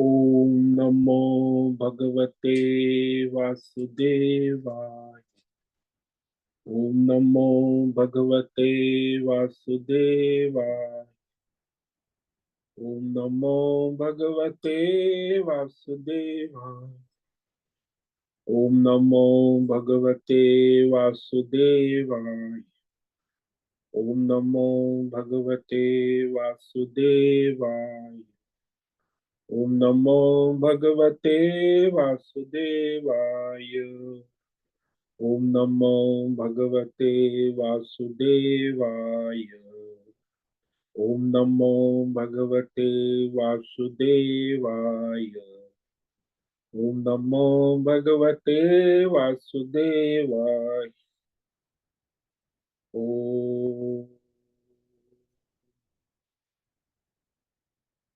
ओम नमो भगवते वासुदेवाय। ओम नमो भगवते वासुदेवाय। ओम नमो भगवते वासुदेवाय। ओम नमो भगवते वासुदेवाय। ओम नमो भगवते वासुदेवाय। ओम नमो भगवते वासुदेवाय। ओम नमो भगवते वासुदेवाय। ओम नमो भगवते वासुदेवाय। ओम नमो भगवते वासुदेवाय। ओम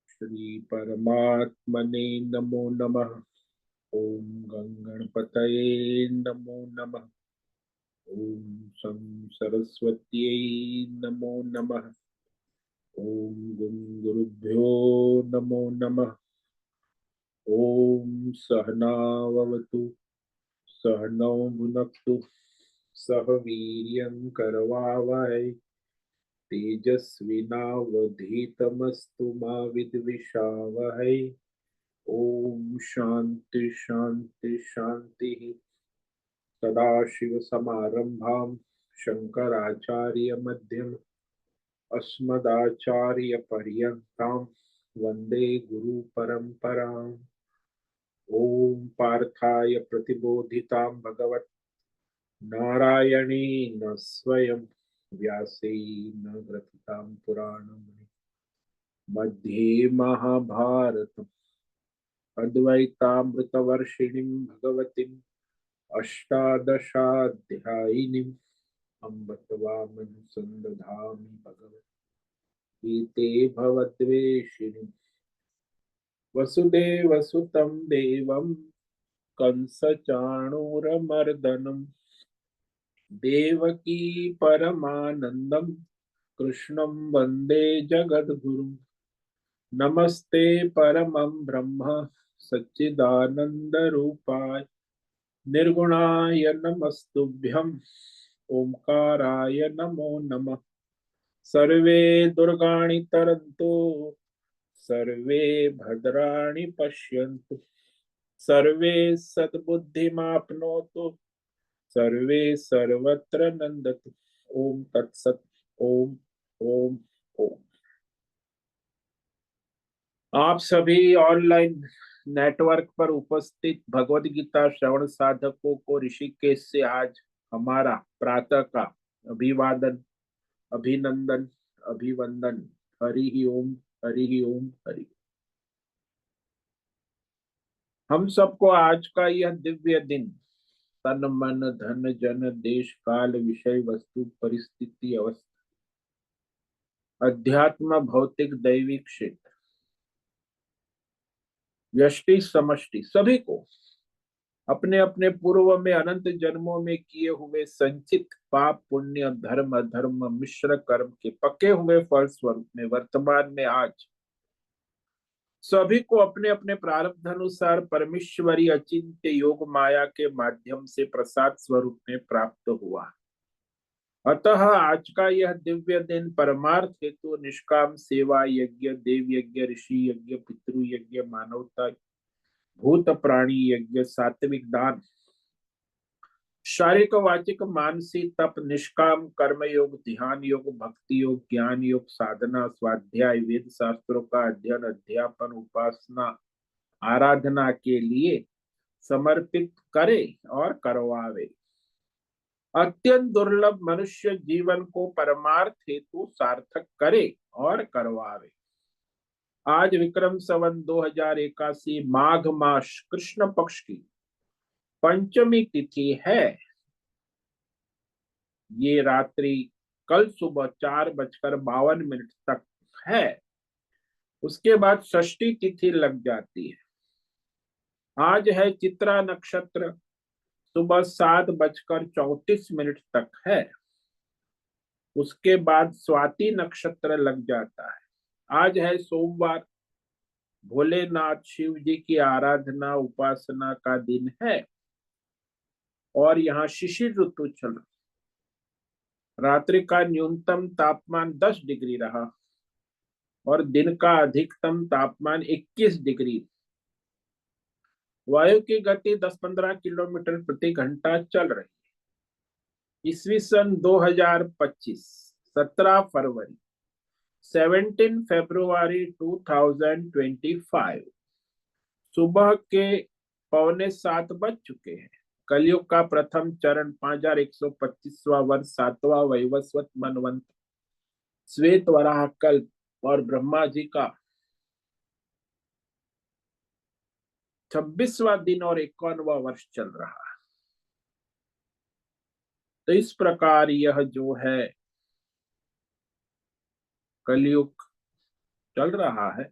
श्री परमात्मने नमो नमः। ओम गंगणपतये नमो नमः। ओम शं सरस्वत्यै नमो नमः। ओम गुरुभ्यो नमो नमः। ओम सहनाववतु सहनौ भुनक्तु सह वीर्यं करवावहै तेजस्विनावधीतमस्तु मा विद्विषावहै। ओम शांति शांति शांति। सदाशिवसमारम्भां शंकराचार्यमध्यम् अस्मदाचार्यपर्यन्तां वन्दे गुरुपरम्पराम्। ओम पार्थाय प्रतिबोधितां भगवत् नारायणेन स्वयं व्यासेन ग्रथितां पुराणम् मध्ये महाभारतम् अद्वैतामृतवर्षिणीं भगवतीम् अष्टादशाध्यायिनीम् अम्ब त्वामनुसन्दधामि भगवद्गीते भवद्वेषिणीम् वसुदेवसुतं देवं कंसचाणूरमर्दनं देवकी परमानन्दं कृष्णं वन्दे जगद्गुरुं। नमस्ते परमं ब्रह्म सच्चिदानन्दरूपाय निर्गुणाय नमस्तुभ्यं ओंकाराय नमो नमः। सर्वे दुर्गाणि तरन्तु सर्वे भद्राणि पश्यन्तु सर्वे सद्बुद्धिमाप्नोतु सर्वे सर्वत्र नंदतु। ओम तत्सत। ओम ओम ओम। आप सभी ऑनलाइन नेटवर्क पर उपस्थित भगवत गीता श्रवण साधकों को ऋषिकेश से आज हमारा प्रातः का अभिवादन अभिनंदन अभिवंदन। हरि ही ओम हरि ही ओम हरि। हम सबको आज का यह दिव्य दिन तन मन धन जन देश काल विषय वस्तु परिस्थिति अवस्था अध्यात्म भौतिक दैविक क्षेत्र व्यष्टि समष्टि सभी को अपने अपने पूर्व में अनंत जन्मों में किए हुए संचित पाप पुण्य धर्म अधर्म मिश्र कर्म के पके हुए फल स्वरूप में वर्तमान में आज सभी को अपने अपने प्रारब्ध अनुसार परमेश्वरी अचिंत्य योग माया के माध्यम से प्रसाद स्वरूप में प्राप्त हुआ। अतः आज का यह दिव्य दिन परमार्थ हेतु निष्काम सेवा यज्ञ देव यज्ञ ऋषि यज्ञ पितृ यज्ञ मानवता भूत प्राणी यज्ञ सात्विक दान शारीरिक वाचिक मानसिक तप निष्काम कर्म योग ध्यान योग भक्ति योग ज्ञान योग साधना स्वाध्याय वेद शास्त्रों का अध्ययन अध्यापन उपासना आराधना के लिए समर्पित करे और करवावे। अत्यंत दुर्लभ मनुष्य जीवन को परमार्थ हेतु सार्थक करे और करवावे। आज विक्रम संवत 2081 माघ मास कृष्ण पक्ष की पंचमी तिथि है। ये रात्रि कल सुबह 4:52 तक है। उसके बाद षष्ठी तिथि लग जाती है। आज है चित्रा नक्षत्र सुबह 7:34 तक है। उसके बाद स्वाति नक्षत्र लग जाता है। आज है सोमवार भोलेनाथ शिव जी की आराधना उपासना का दिन है और यहाँ शिशिर ऋतु चल रहा। रात्रि का न्यूनतम तापमान 10 डिग्री रहा और दिन का अधिकतम तापमान 21 डिग्री। वायु की गति 10-15 किलोमीटर प्रति घंटा चल रही है। ईस्वी सन 2025 17 फरवरी 17 फरवरी 2025 सुबह के 6:45 बज चुके हैं। कलयुग का प्रथम चरण 5125वां वर्ष 7वां वैवस्वत मनवंत श्वेत वराह कल्प और ब्रह्मा जी का 26वां दिन और 51वां वर्ष चल रहा है। तो इस प्रकार यह जो है कलयुग चल रहा है,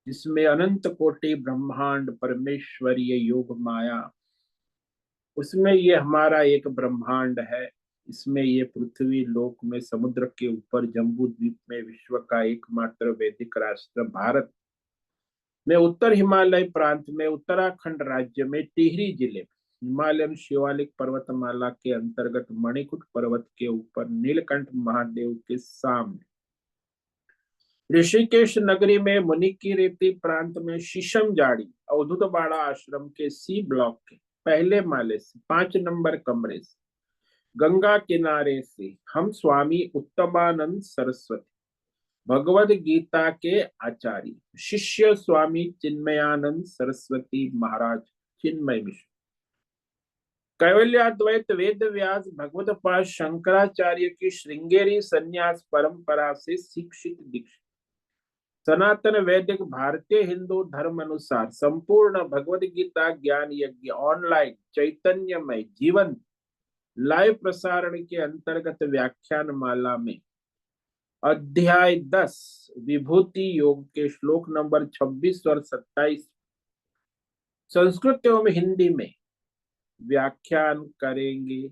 जिसमें अनंत कोटि ब्रह्मांड परमेश्वरीय योग माया, उसमें ये हमारा एक ब्रह्मांड है। इसमें ये पृथ्वी लोक में समुद्र के ऊपर जम्बू द्वीप में विश्व का एकमात्र वैदिक राष्ट्र भारत में उत्तर हिमालय प्रांत में उत्तराखंड राज्य में टिहरी जिले में हिमालयन शिवालिक पर्वतमाला के अंतर्गत मणिकूट पर्वत के ऊपर नीलकंठ महादेव के सामने ऋषिकेश नगरी में मुनि की रेती प्रांत में शीशम जाड़ी अवधूत बाड़ा आश्रम के सी ब्लॉक के पहले माले से 5 नंबर कमरे से गंगा किनारे से हम स्वामी उत्तमानंद सरस्वती भगवद गीता के आचार्य शिष्य स्वामी चिन्मयानंद सरस्वती महाराज चिन्मय मिश्र कैवल्याद्वैत वेद व्यास भगवत पाद शंकराचार्य की श्रृंगेरी संन्यास परंपरा से शिक्षित दीक्षित सनातन वैदिक भारतीय हिंदू धर्म अनुसार संपूर्ण भगवद गीता ज्ञान यज्ञ ऑनलाइन चैतन्यमय जीवन लाइव प्रसारण के अंतर्गत व्याख्यान माला में अध्याय 10 विभूति योग के श्लोक नंबर 26 और 27 संस्कृत एवं हिंदी में व्याख्यान करेंगे।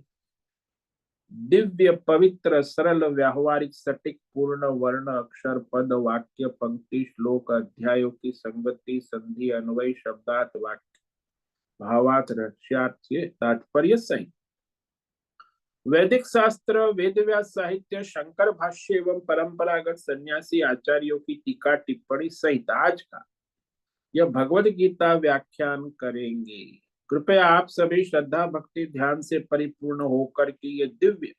दिव्य पवित्र सरल व्यावहारिक सटीक पूर्ण वर्ण अक्षर पद वाक्य पंक्ति श्लोक अध्यायों की संगति संधि अन्वय शब्दार्थ वाक्य भावार्थ रक्ष्यार्थ तात्पर्य सहित वैदिक शास्त्र वेद व्यास साहित्य शंकर भाष्य एवं परंपरागत सन्यासी आचार्यों की टीका टिप्पणी सहित आज का यह भगवद गीता व्याख्यान करेंगे। कृपया आप सभी श्रद्धा भक्ति ध्यान से परिपूर्ण होकर के ये दिव्य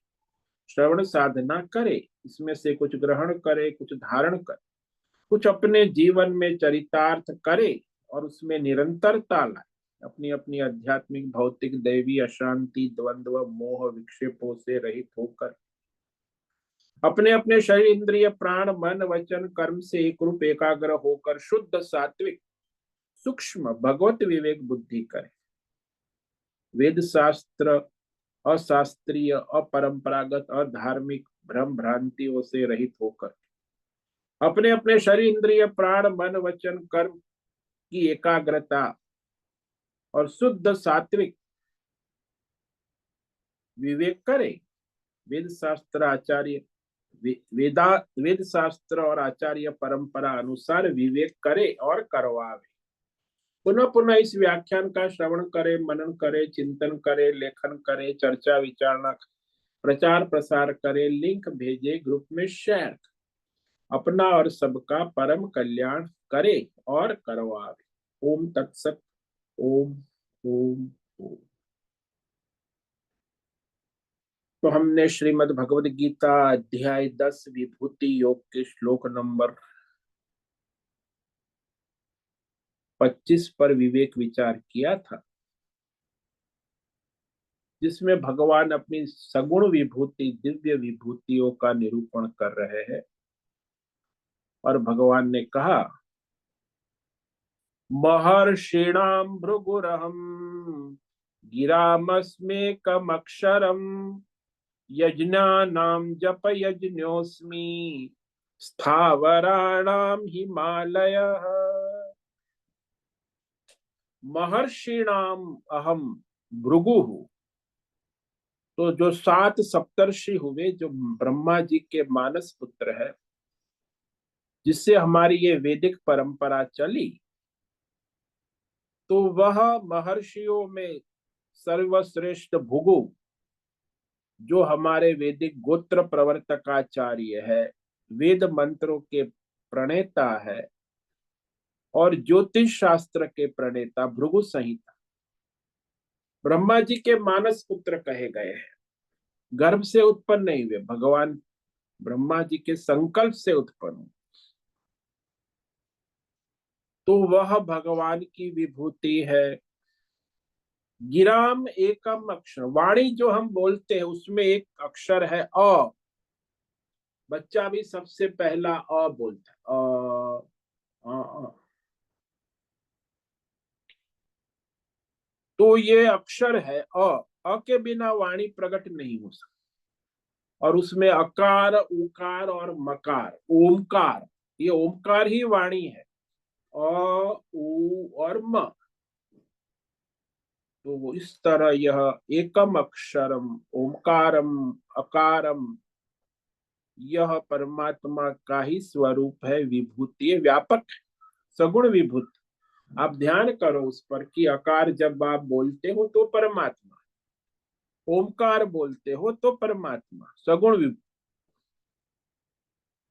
श्रवण साधना करें। इसमें से कुछ ग्रहण करें, कुछ धारण करें, कुछ अपने जीवन में चरितार्थ करें और उसमें निरंतरता लाए। अपनी अपनी आध्यात्मिक भौतिक दैवी अशांति द्वंद्व मोह विक्षेपों से रहित होकर अपने अपने शरीर इंद्रिय प्राण मन वचन कर्म से एक रूप एकाग्र होकर शुद्ध सात्विक सूक्ष्म भगवत विवेक बुद्धि करें। वेद शास्त्र अशास्त्रीय अपरंपरागत अधार्मिक भ्रम भ्रांतियों से रहित होकर अपने अपने शरीर इंद्रिय प्राण मन वचन कर्म की एकाग्रता और शुद्ध सात्विक विवेक करे। वेद शास्त्र आचार्य वेद शास्त्र और आचार्य परंपरा अनुसार विवेक करे और करवावे। पुनः पुनः इस व्याख्यान का श्रवण करे, मनन करे, चिंतन करे, लेखन करे, चर्चा विचारणा, प्रचार प्रसार करे, लिंक भेजे, ग्रुप में शेयर, अपना और सबका परम कल्याण करे और करवावे। ओम तत्सत। ओम ओम ओम। तो हमने श्रीमद् भगवद गीता अध्याय 10 विभूति योग के श्लोक नंबर 25 पर विवेक विचार किया था, जिसमें भगवान अपनी सगुण विभूति दिव्य विभूतियों का निरूपण कर रहे हैं। और भगवान ने कहा महर्षिणाम भृगुरहम गिरामस्मेकमक्षरम यज्ञानां जप यज्ञोस्मि स्थावराणाम हिमालयः। महर्षिणाम अहम भृगु हूं। तो जो 7 सप्तर्षि हुए, जो ब्रह्मा जी के मानस पुत्र है, जिससे हमारी ये वैदिक परंपरा चली, तो वह महर्षियों में सर्वश्रेष्ठ भृगु, जो हमारे वैदिक गोत्र प्रवर्तकाचार्य है, वेद मंत्रों के प्रणेता है और ज्योतिष शास्त्र के प्रणेता भृगु संहिता ब्रह्मा जी के मानस पुत्र कहे गए हैं। गर्भ से उत्पन्न नहीं हुए, भगवान ब्रह्मा जी के संकल्प से उत्पन्न हुए। तो वह भगवान की विभूति है। गिराम एकम अक्षर, वाणी जो हम बोलते हैं उसमें एक अक्षर है अ। बच्चा भी सबसे पहला अ बोलता है, अ। तो ये अक्षर है अ। अ के बिना वाणी प्रकट नहीं हो सकती। और उसमें अकार, उकार और मकार, ओमकार, ये ओमकार ही वाणी है। अ, उ और म। तो वो इस तरह यह एकम अक्षरम ओमकारम अकारम, यह परमात्मा का ही स्वरूप है, विभूति व्यापक, सगुण विभूति। आप ध्यान करो उस पर कि अकार जब आप बोलते हो तो परमात्मा, ओमकार बोलते हो तो परमात्मा, सगुण विभूति।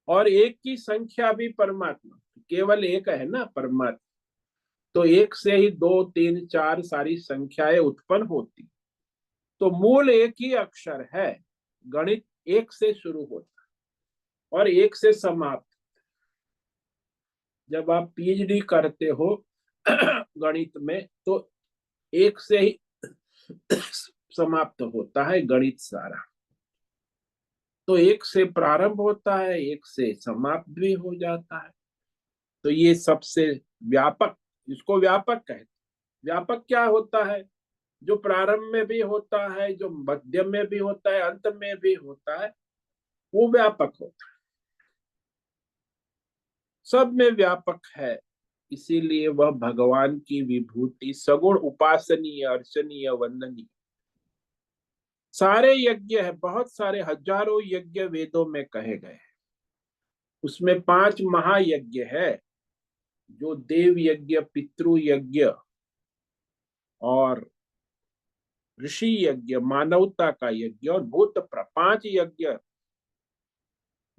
और एक की संख्या भी परमात्मा, केवल एक है ना परमात्मा, तो एक से ही दो तीन चार सारी संख्याएं उत्पन्न होती। तो मूल एक ही अक्षर है। गणित एक से शुरू होता है और एक से समाप्त। जब आप पीएचडी करते हो गणित में, तो एक से ही समाप्त होता है गणित सारा। तो एक से प्रारंभ होता है, एक से समाप्त भी हो जाता है। तो ये सबसे व्यापक, इसको व्यापक कहते हैं। व्यापक क्या होता है? जो प्रारंभ में भी होता है, जो मध्य में भी होता है, अंत में भी होता है, वो व्यापक होता है। सब में व्यापक है। इसीलिए वह भगवान की विभूति सगुण, उपासनीय, अर्चनीय, वंदनीय। सारे यज्ञ है, बहुत सारे हजारों यज्ञ वेदों में कहे गए हैं। उसमें 5 महायज्ञ है, जो देव यज्ञ, पितृ यज्ञ और ऋषि यज्ञ, मानवता का यज्ञ और भूत 5 यज्ञ।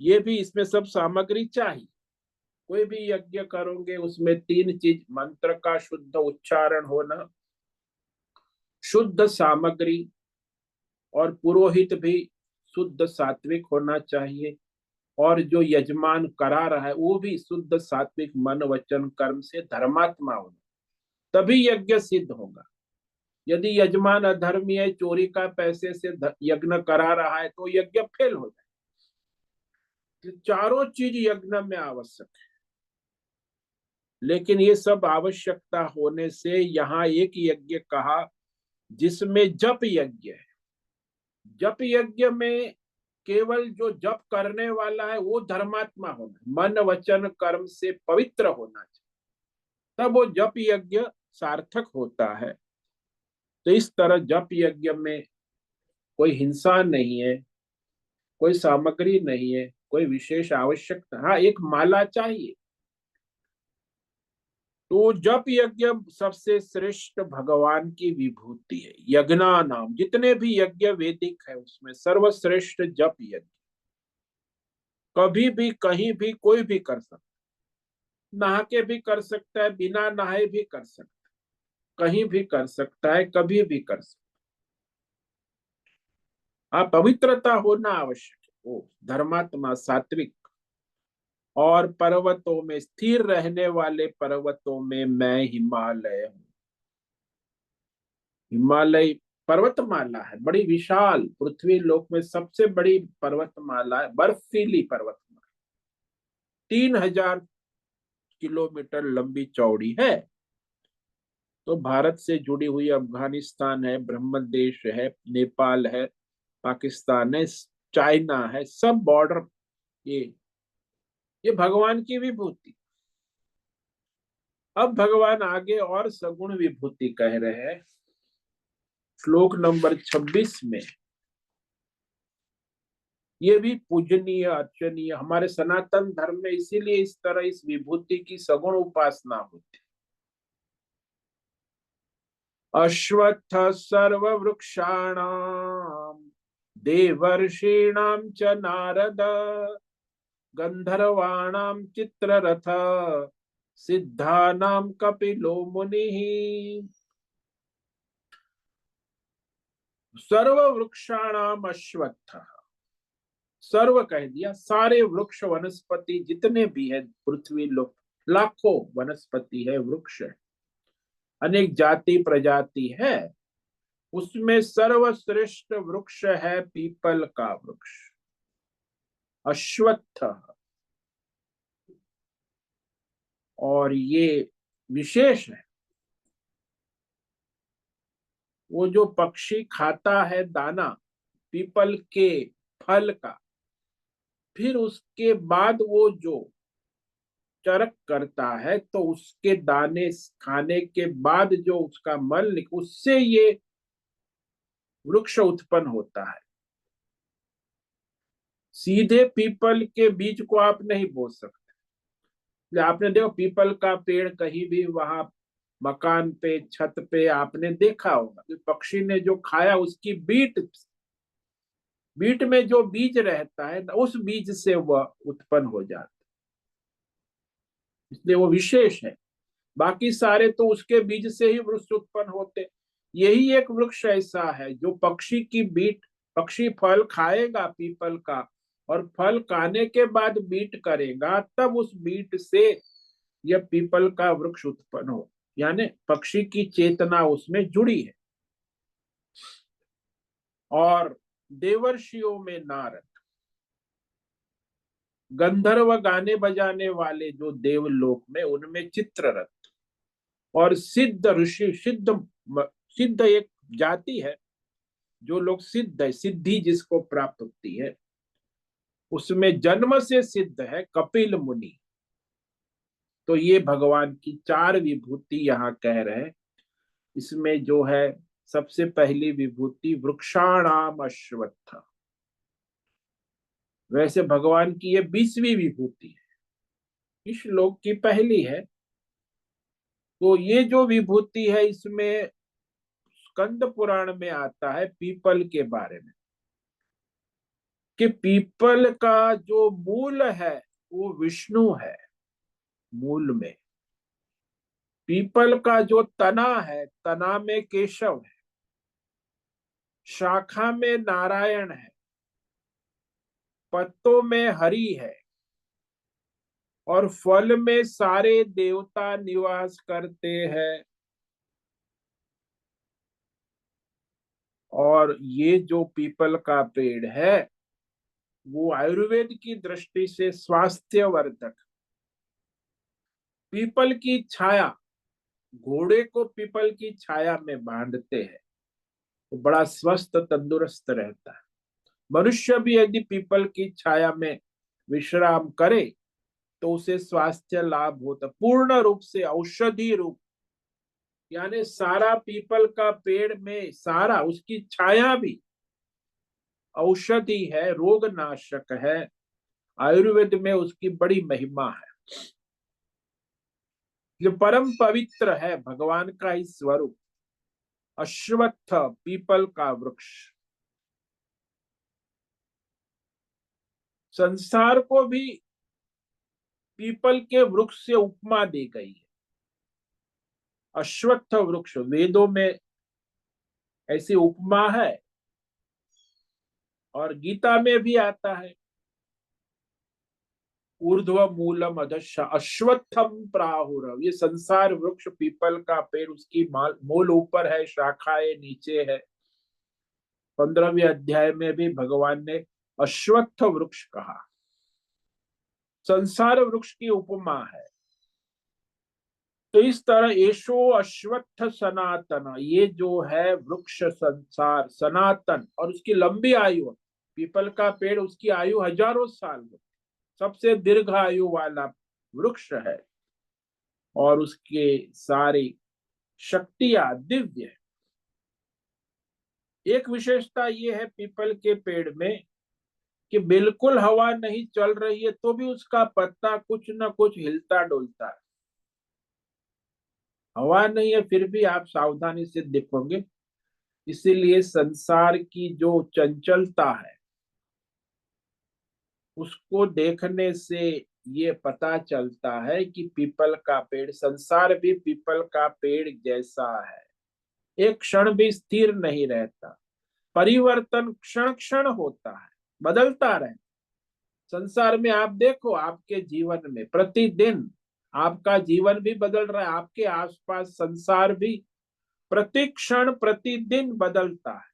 ये भी इसमें सब सामग्री चाहिए। कोई भी यज्ञ करोगे उसमें 3 चीज, मंत्र का शुद्ध उच्चारण होना, शुद्ध सामग्री, और पुरोहित भी शुद्ध सात्विक होना चाहिए, और जो यजमान करा रहा है वो भी शुद्ध सात्विक मन वचन कर्म से धर्मात्मा होना, तभी यज्ञ सिद्ध होगा। यदि यजमान अधर्मी है, चोरी का पैसे से यज्ञ करा रहा है, तो यज्ञ फेल हो जाए। तो चारों चीज यज्ञ में आवश्यक है। लेकिन ये सब आवश्यकता होने से यहाँ एक यज्ञ कहा जिसमें जप यज्ञ है। जप यज्ञ में केवल जो जप करने वाला है वो धर्मात्मा होना, मन वचन कर्म से पवित्र होना चाहिए, तब वो जप यज्ञ सार्थक होता है। तो इस तरह जप यज्ञ में कोई हिंसा नहीं है, कोई सामग्री नहीं है, कोई विशेष आवश्यकता। हाँ, एक माला चाहिए। तो जप यज्ञ सबसे श्रेष्ठ भगवान की विभूति है। यज्ञा नाम, जितने भी यज्ञ वैदिक है उसमें सर्वश्रेष्ठ जप यज्ञ। कभी भी कहीं भी कोई भी कर सकता, नहा के भी कर सकता है, बिना नहाए भी कर सकता है, कहीं भी कर सकता है, कभी भी कर सकता है। हाँ, पवित्रता होना आवश्यक है, वो धर्मात्मा सात्विक। और पर्वतों में स्थिर रहने वाले पर्वतों में मैं हिमालय हूँ। हिमालय पर्वतमाला है, बड़ी विशाल, पृथ्वी लोक में सबसे बड़ी पर्वतमाला है, बर्फीली पर्वतमाला, 3000 किलोमीटर लंबी चौड़ी है। तो भारत से जुड़ी हुई अफगानिस्तान है, ब्रह्मदेश है, नेपाल है, पाकिस्तान है, चाइना है, सब बॉर्डर। ये ये भगवान की विभूति। अब भगवान आगे और सगुण विभूति कह रहे हैं श्लोक नंबर 26 में। ये भी पूजनीय अर्चनीय हमारे सनातन धर्म में, इसीलिए इस तरह इस विभूति की सगुण उपासना होती। अश्वत्थ सर्ववृक्षाणाम देवर्षीणां च नारद गंधर्वाणां चित्ररथ सिद्धानां कपिलो मुनिः। सर्ववृक्षाणाम अश्वत्थ, सर्व कह दिया, सारे वृक्ष वनस्पति जितने भी है पृथ्वी लोक, लाखों वनस्पति है, वृक्ष है, अनेक जाति प्रजाति है, उसमें सर्वश्रेष्ठ वृक्ष है पीपल का वृक्ष अश्वत्थ। और ये विशेष है, वो जो पक्षी खाता है दाना पीपल के फल का, फिर उसके बाद वो जो चरक करता है तो उसके दाने खाने के बाद जो उसका मल उससे ये वृक्ष उत्पन्न होता है। सीधे पीपल के बीज को आप नहीं बो सकते। आपने देखो पीपल का पेड़ कहीं भी वहां मकान पे छत पे आपने देखा होगा कि पक्षी ने जो खाया उसकी बीट, बीट में जो बीज रहता है उस बीज से वह उत्पन्न हो जाता है, इसलिए वो विशेष है। बाकी सारे तो उसके बीज से ही वृक्ष उत्पन्न होते। यही एक वृक्ष ऐसा है जो पक्षी की बीट, पक्षी फल खाएगा पीपल का और फल खाने के बाद बीट करेगा, तब उस बीट से यह पीपल का वृक्ष उत्पन्न हो, यानी पक्षी की चेतना उसमें जुड़ी है। और देवर्षियों में नारद, गंधर्व गाने बजाने वाले जो देवलोक में उनमें चित्ररथ, और सिद्ध ऋषि, सिद्ध एक जाति है, जो लोग सिद्ध है, सिद्धि जिसको प्राप्त होती है, उसमें जन्म से सिद्ध है कपिल मुनि। तो ये भगवान की चार विभूति यहाँ कह रहे हैं। इसमें जो है सबसे पहली विभूति वृक्षाणाम अश्वत्थ, वैसे भगवान की ये 20वीं विभूति है, इस श्लोक की पहली है। तो ये जो विभूति है इसमें स्कंद पुराण में आता है पीपल के बारे में, कि पीपल का जो मूल है वो विष्णु है। मूल में पीपल का जो तना है, तना में केशव है, शाखा में नारायण है, पत्तों में हरि है, और फल में सारे देवता निवास करते हैं। और ये जो पीपल का पेड़ है वो आयुर्वेद की दृष्टि से स्वास्थ्यवर्धक। पीपल की छाया, घोड़े को पीपल की छाया में बांधते हैं तो बड़ा स्वस्थ तंदुरुस्त रहता है। मनुष्य भी यदि पीपल की छाया में विश्राम करे तो उसे स्वास्थ्य लाभ होता, पूर्ण रूप से औषधि रूप, यानी सारा पीपल का पेड़ में सारा उसकी छाया भी औषधि है, रोग नाशक है। आयुर्वेद में उसकी बड़ी महिमा है, जो परम पवित्र है भगवान का ही स्वरूप अश्वत्थ पीपल का वृक्ष। संसार को भी पीपल के वृक्ष से उपमा दी गई है। अश्वत्थ वृक्ष वेदों में ऐसी उपमा है और गीता में भी आता है। ऊर्ध्व मूलम अधश्च अश्वत्थम प्राहुर, ये संसार वृक्ष पीपल का पेड़, उसकी मूल ऊपर है, शाखाएं नीचे है। 15वें अध्याय में भी भगवान ने अश्वत्थ वृक्ष कहा, संसार वृक्ष की उपमा है। तो इस तरह येषो अश्वत्थ सनातन, ये जो है वृक्ष संसार सनातन, और उसकी लंबी आयु, पीपल का पेड़ उसकी आयु हजारों साल है, सबसे दीर्घ आयु वाला वृक्ष है, और उसके सारी शक्तियां दिव्य है। एक विशेषता ये है पीपल के पेड़ में कि बिल्कुल हवा नहीं चल रही है तो भी उसका पत्ता कुछ ना कुछ हिलता डुलता है। हवा नहीं है फिर भी आप सावधानी से देखोगे। इसीलिए संसार की जो चंचलता है उसको देखने से ये पता चलता है कि पीपल का पेड़, संसार भी पीपल का पेड़ जैसा है, एक क्षण भी स्थिर नहीं रहता, परिवर्तन क्षण क्षण होता है, बदलता रहता। संसार में आप देखो, आपके जीवन में प्रतिदिन आपका जीवन भी बदल रहा है, आपके आसपास संसार भी प्रति क्षण प्रतिदिन बदलता है।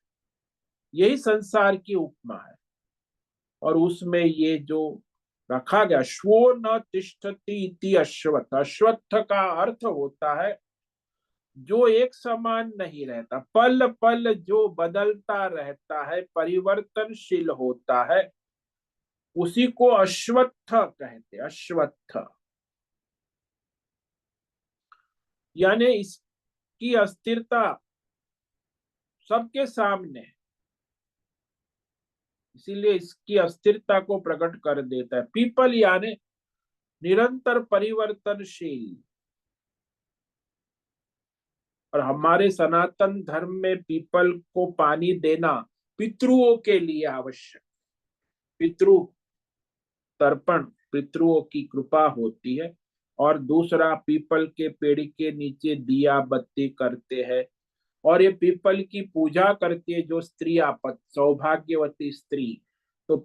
यही संसार की उपमा है। और उसमें ये जो रखा गया, श्वो न तिष्ठति इति अश्वत्थ, अश्वत्थ का अर्थ होता है जो एक समान नहीं रहता, पल पल जो बदलता रहता है, परिवर्तनशील होता है, उसी को अश्वत्थ कहते, अश्वत्थ। यानी इसकी अस्थिरता सबके सामने, इसीलिए इसकी अस्थिरता को प्रकट कर देता है। पीपल यानी निरंतर परिवर्तनशील। और हमारे सनातन धर्म में पीपल को पानी देना पितरुओं के लिए आवश्यक, पितृ तर्पण, पितरुओं की कृपा होती है। और दूसरा, पीपल के पेड़ के नीचे दिया बत्ती करते हैं। और ये पीपल की पूजा करती है जो स्त्रियां, सौभाग्यवती स्त्री, तो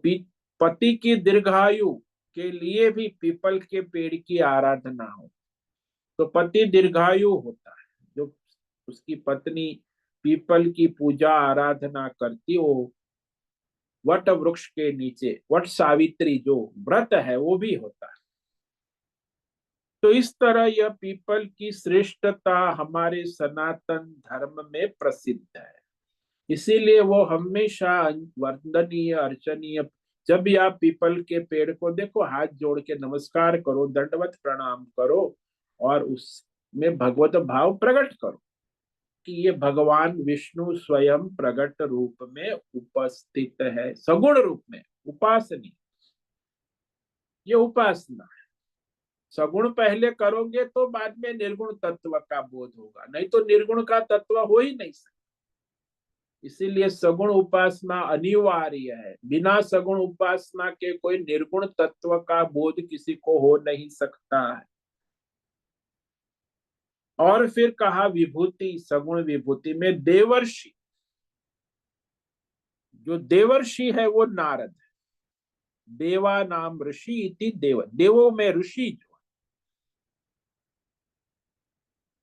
पति की दीर्घायु के लिए भी पीपल के पेड़ की आराधना हो। तो पति दीर्घायु होता है, जो उसकी पत्नी पीपल की पूजा आराधना करती हो, वट वृक्ष के नीचे वट सावित्री जो व्रत है वो भी होता है। तो इस तरह यह पीपल की श्रेष्ठता हमारे सनातन धर्म में प्रसिद्ध है। इसीलिए वो हमेशा वंदनीय, अर्चनीय। जब भी आप पीपल के पेड़ को देखो, हाथ जोड़ के नमस्कार करो, दंडवत प्रणाम करो, और उसमें भगवत भाव प्रकट करो कि ये भगवान विष्णु स्वयं प्रकट रूप में उपस्थित है, सगुण रूप में। उपासनी, ये उपासना। सगुण पहले करोगे तो बाद में निर्गुण तत्व का बोध होगा, नहीं तो निर्गुण का तत्व हो ही नहीं सकता। इसीलिए सगुण उपासना अनिवार्य है। बिना सगुण उपासना के कोई निर्गुण तत्व का बोध किसी को हो नहीं सकता है। और फिर कहा विभूति, सगुण विभूति में देवर्षि, जो देवर्षि है वो नारद है। देवा नाम ऋषि इति देव, देवों में ऋषि जो,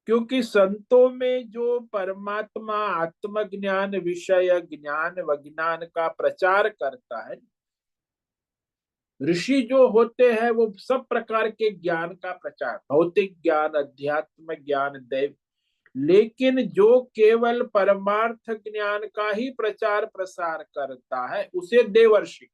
क्योंकि संतों में जो परमात्मा आत्मज्ञान विषय ज्ञान विज्ञान का प्रचार करता है, ऋषि जो होते हैं वो सब प्रकार के ज्ञान का प्रचार, भौतिक ज्ञान, अध्यात्म ज्ञान, दैव, लेकिन जो केवल परमार्थ ज्ञान का ही प्रचार प्रसार करता है उसे देवर्षि।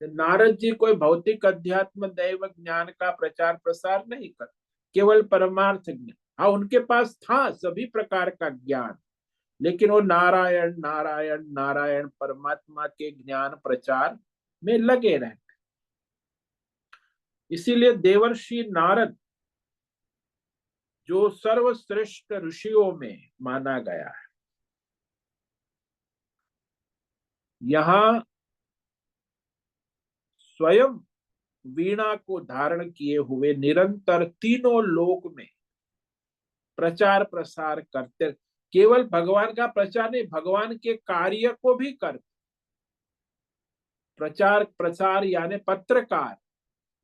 नारद जी कोई भौतिक अध्यात्म दैव ज्ञान का प्रचार प्रसार नहीं कर, केवल परमार्थ ज्ञान। हाँ, उनके पास था सभी प्रकार का ज्ञान, लेकिन वो नारायण नारायण नारायण परमात्मा के ज्ञान प्रचार में लगे रहे। इसीलिए देवर्षि नारद जो सर्वश्रेष्ठ ऋषियों में माना गया है। यहाँ स्वयं वीणा को धारण किए हुए निरंतर तीनों लोक में प्रचार प्रसार करते, केवल भगवान का प्रचार नहीं, भगवान के कार्य को भी करते। प्रचार प्रसार यानी पत्रकार,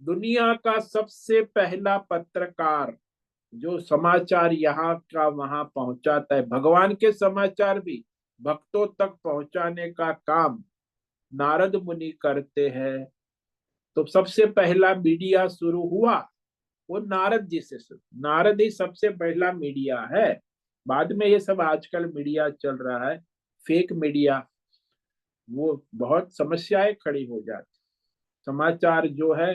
दुनिया का सबसे पहला पत्रकार जो समाचार यहाँ का वहां पहुंचाता है, भगवान के समाचार भी भक्तों तक पहुंचाने का काम नारद मुनि करते हैं। तो सबसे पहला मीडिया शुरू हुआ वो नारद जी से शुरू, नारद ही सबसे पहला मीडिया है। बाद में ये सब आजकल मीडिया चल रहा है, फेक मीडिया, वो बहुत समस्याएं खड़ी हो जाती। समाचार जो है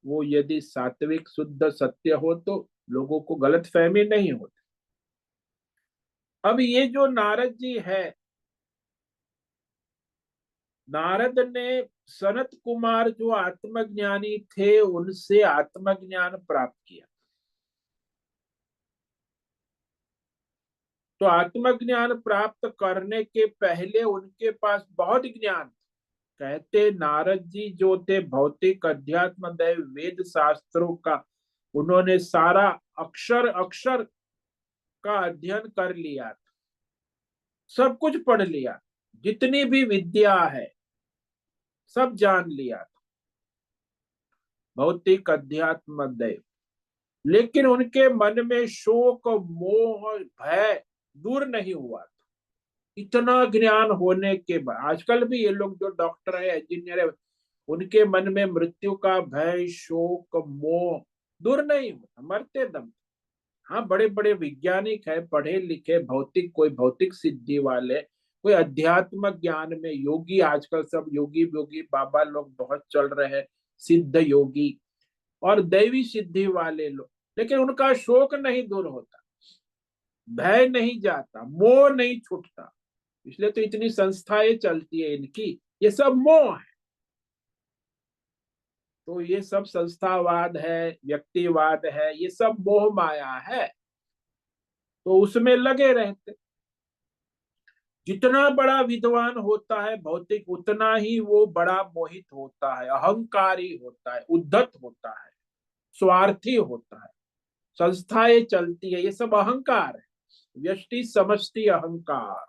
वो यदि सात्विक शुद्ध सत्य हो तो लोगों को गलत फहमी नहीं होती। अब ये जो नारद जी है नारद ने सनत कुमार जो आत्मज्ञानी थे उनसे आत्मज्ञान प्राप्त किया। तो आत्मज्ञान प्राप्त करने के पहले उनके पास बहुत ज्ञान था। कहते नारद जी जो थे भौतिक अध्यात्म दैव वेद शास्त्रों का उन्होंने सारा अक्षर अक्षर का अध्ययन कर लिया था, सब कुछ पढ़ लिया, जितनी भी विद्या है सब जान लिया था, भौतिक अध्यात्म दैव। लेकिन उनके मन में शोक मोह भय दूर नहीं हुआ था। इतना ज्ञान होने के बाद आजकल भी ये लोग जो डॉक्टर है इंजीनियर है उनके मन में मृत्यु का भय शोक मोह दूर नहीं होता, मरते दम। हाँ, बड़े बड़े वैज्ञानिक है, पढ़े लिखे, भौतिक कोई भौतिक सिद्धि वाले, कोई अध्यात्म ज्ञान में योगी, आजकल सब योगी योगी बाबा लोग बहुत चल रहे हैं, सिद्ध योगी और दैवी सिद्धि वाले लोग। लेकिन उनका शोक नहीं दूर होता, भय नहीं जाता, मोह नहीं छूटता। इसलिए तो इतनी संस्थाएं चलती है इनकी, ये सब मोह है। तो ये सब संस्थावाद है, व्यक्तिवाद है, ये सब मोह माया है, तो उसमें लगे रहते। जितना बड़ा विद्वान होता है भौतिक उतना ही वो बड़ा मोहित होता है, अहंकारी होता है, उद्धत होता है, स्वार्थी होता है। संस्थाएं चलती है, ये सब अहंकार है, व्यष्टि समष्टि अहंकार।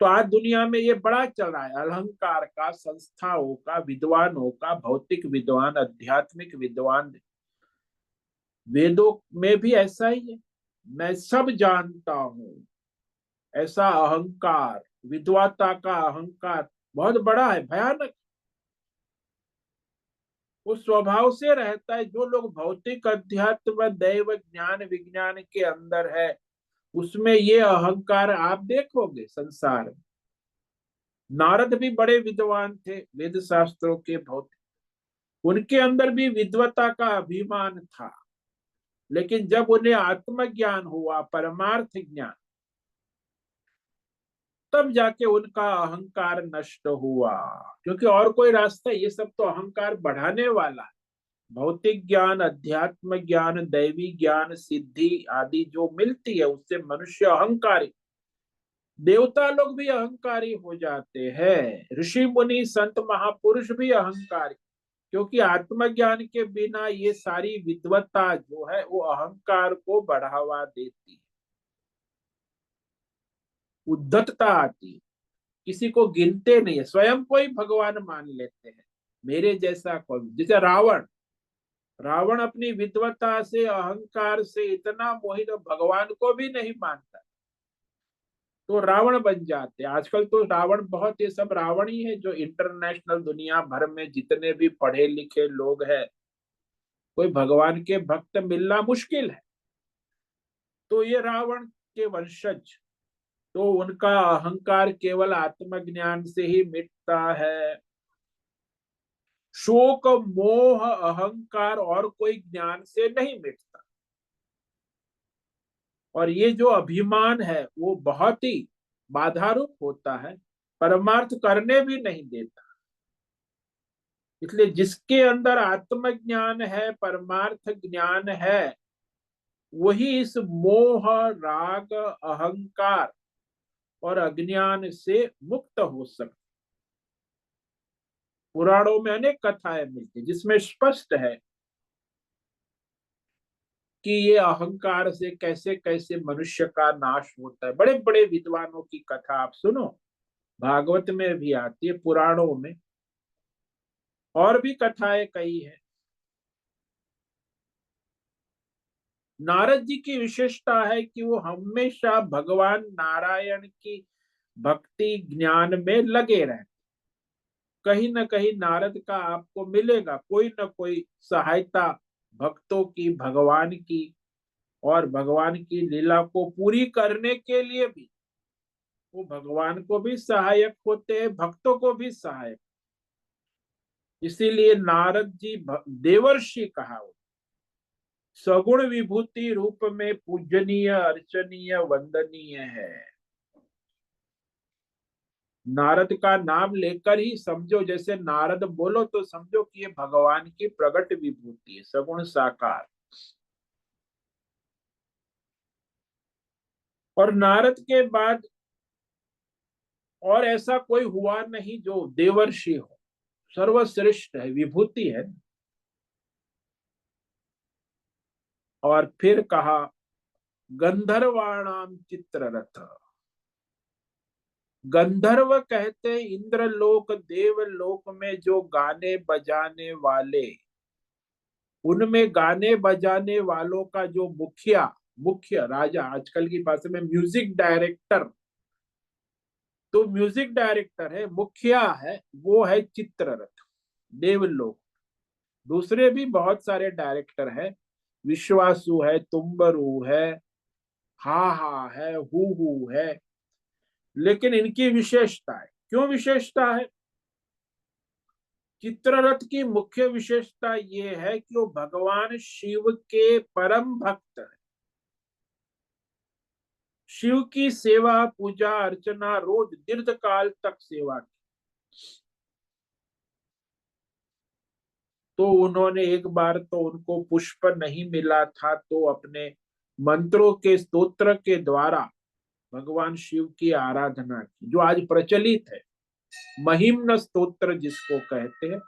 तो आज दुनिया में ये बड़ा चल रहा है, अहंकार का, संस्थाओं का, विद्वानों का, भौतिक विद्वान आध्यात्मिक विद्वान। वेदों में भी ऐसा ही है, मैं सब जानता हूं, ऐसा अहंकार, विद्वता का अहंकार बहुत बड़ा है, भयानक। वो स्वभाव से रहता है। जो लोग भौतिक अध्यात्म दैव ज्ञान विज्ञान के अंदर है उसमें ये अहंकार आप देखोगे संसार में। नारद भी बड़े विद्वान थे वेद शास्त्रों के भौतिक, उनके अंदर भी विद्वता का अभिमान था। लेकिन जब उन्हें आत्मज्ञान हुआ, परमार्थ ज्ञान, तब जाके उनका अहंकार नष्ट हुआ। क्योंकि और कोई रास्ता, ये सब तो अहंकार बढ़ाने वाला है। भौतिक ज्ञान अध्यात्म ज्ञान दैवी ज्ञान सिद्धि आदि जो मिलती है उससे मनुष्य अहंकारी, देवता लोग भी अहंकारी हो जाते हैं, ऋषि मुनि संत महापुरुष भी अहंकारी। क्योंकि आत्मज्ञान के बिना ये सारी विद्वत्ता जो है वो अहंकार को बढ़ावा देती है, उद्धतता आती है, किसी को गिनते नहीं है, स्वयं को ही भगवान मान लेते हैं, मेरे जैसा कौन। जैसे रावण, रावण अपनी विद्वता से अहंकार से इतना मोहित भगवान को भी नहीं मानता, तो रावण बन जाते। आजकल तो रावण बहुत, ये सब रावण ही है जो इंटरनेशनल दुनिया भर में जितने भी पढ़े लिखे लोग हैं, कोई भगवान के भक्त मिलना मुश्किल है। तो ये रावण के वंशज, तो उनका अहंकार केवल आत्मज्ञान से ही मिटता है। शोक मोह अहंकार और कोई ज्ञान से नहीं मिटता। और ये जो अभिमान है वो बहुत ही बाधारूप होता है, परमार्थ करने भी नहीं देता। इसलिए जिसके अंदर आत्मज्ञान है, परमार्थ ज्ञान है, वही इस मोह राग अहंकार और अज्ञान से मुक्त हो सकता। पुराणों में अनेक कथाएं मिलती जिसमें स्पष्ट है कि ये अहंकार से कैसे कैसे मनुष्य का नाश होता है। बड़े बड़े विद्वानों की कथा आप सुनो, भागवत में भी आती है, पुराणों में और भी कथाएं कई है। नारद जी की विशेषता है कि वो हमेशा भगवान नारायण की भक्ति ज्ञान में लगे रहे। कहीं ना कहीं नारद का आपको मिलेगा कोई ना कोई सहायता, भक्तों की, भगवान की, और भगवान की लीला को पूरी करने के लिए भी वो भगवान को भी सहायक होते हैं, भक्तों को भी सहायक। इसीलिए नारद जी देवर्षि कहा हो, सगुण विभूति रूप में पूजनीय अर्चनीय वंदनीय है। नारद का नाम लेकर ही समझो, जैसे नारद बोलो तो समझो कि ये भगवान की प्रकट विभूति है, सगुण साकार। और नारद के बाद और ऐसा कोई हुआ नहीं जो देवर्षि हो, सर्वश्रेष्ठ है, विभूति है। और फिर कहा गंधर्वाणाम चित्ररथ। गंधर्व कहते इंद्रलोक देवलोक में जो गाने बजाने वाले, उनमें गाने बजाने वालों का जो मुखिया, मुख्य राजा, आजकल की भाषा में म्यूजिक डायरेक्टर, तो म्यूजिक डायरेक्टर है, मुखिया है, वो है चित्ररथ, देवलोक। दूसरे भी बहुत सारे डायरेक्टर है, विश्वासु है, तुम्बरु है, हा हा है, हु है। लेकिन इनकी विशेषता है, क्यों विशेषता है? चित्ररथ की मुख्य विशेषता ये है कि वो भगवान शिव के परम भक्त है। शिव की सेवा, पूजा अर्चना रोज दीर्घ काल तक सेवा की। तो उन्होंने एक बार तो उनको पुष्प नहीं मिला था, तो अपने मंत्रों के स्तोत्र के द्वारा भगवान शिव की आराधना की, जो आज प्रचलित है, महिम्न स्तोत्र जिसको कहते हैं।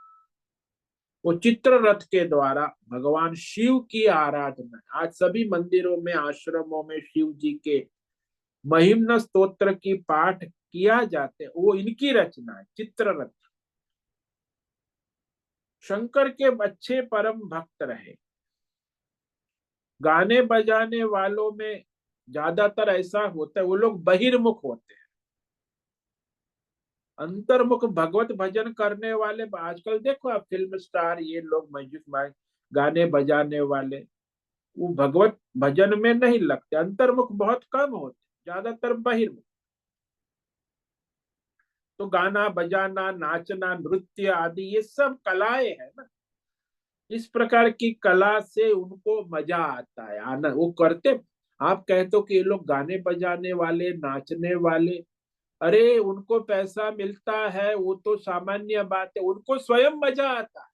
वो चित्ररथ के द्वारा भगवान शिव की आराधना, आज सभी मंदिरों में, आश्रमों में शिव जी के महिम्न स्तोत्र की पाठ किया जाते, वो इनकी रचना है, चित्ररथ। शंकर के अच्छे परम भक्त रहे। गाने बजाने वालों में ज्यादातर ऐसा होता है, वो लोग बहिर्मुख होते हैं। अंतर्मुख भगवत भजन करने वाले, आजकल देखो आप फिल्म स्टार, ये लोग म्यूजिक में गाने बजाने वाले, वो भगवत भजन में नहीं लगते, अंतर्मुख बहुत कम होते, ज्यादातर बहिर्मुख। तो गाना बजाना, नाचना, नृत्य आदि ये सब कलाएं है ना। इस प्रकार की कला से उनको मजा आता है, आनंद वो करते। आप कहते हो कि ये लोग गाने बजाने वाले, नाचने वाले, अरे उनको पैसा मिलता है वो तो सामान्य बात है, उनको स्वयं मजा आता है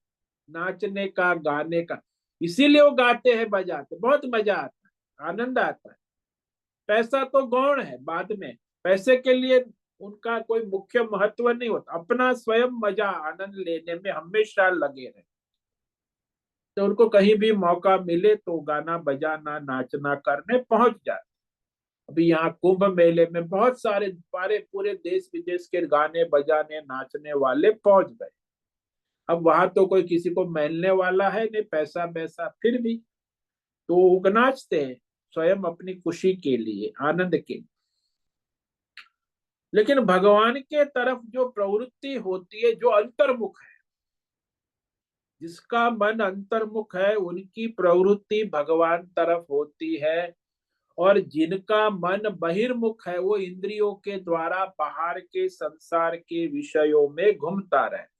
नाचने का, गाने का। इसीलिए वो गाते हैं, बजाते, बहुत मजा आता है, आनंद आता है। पैसा तो गौण है बाद में, पैसे के लिए उनका कोई मुख्य महत्व नहीं होता, अपना स्वयं मजा आनंद लेने में हमेशा लगे रहे। तो उनको कहीं भी मौका मिले तो गाना बजाना, नाचना करने पहुंच जाते। अभी यहाँ कुंभ मेले में बहुत सारे सारे पूरे देश विदेश के गाने बजाने नाचने वाले पहुंच गए। अब वहां तो कोई किसी को मिलने वाला है नहीं, पैसा वैसा, फिर भी तो वो नाचते हैं स्वयं अपनी खुशी के लिए, आनंद के लिए। लेकिन भगवान के तरफ जो प्रवृत्ति होती है, जो अंतर्मुख है, जिसका मन अंतर्मुख है, उनकी प्रवृत्ति भगवान तरफ होती है। और जिनका मन बहिर्मुख है, वो इंद्रियों के द्वारा बाहर के संसार के विषयों में घूमता रहता।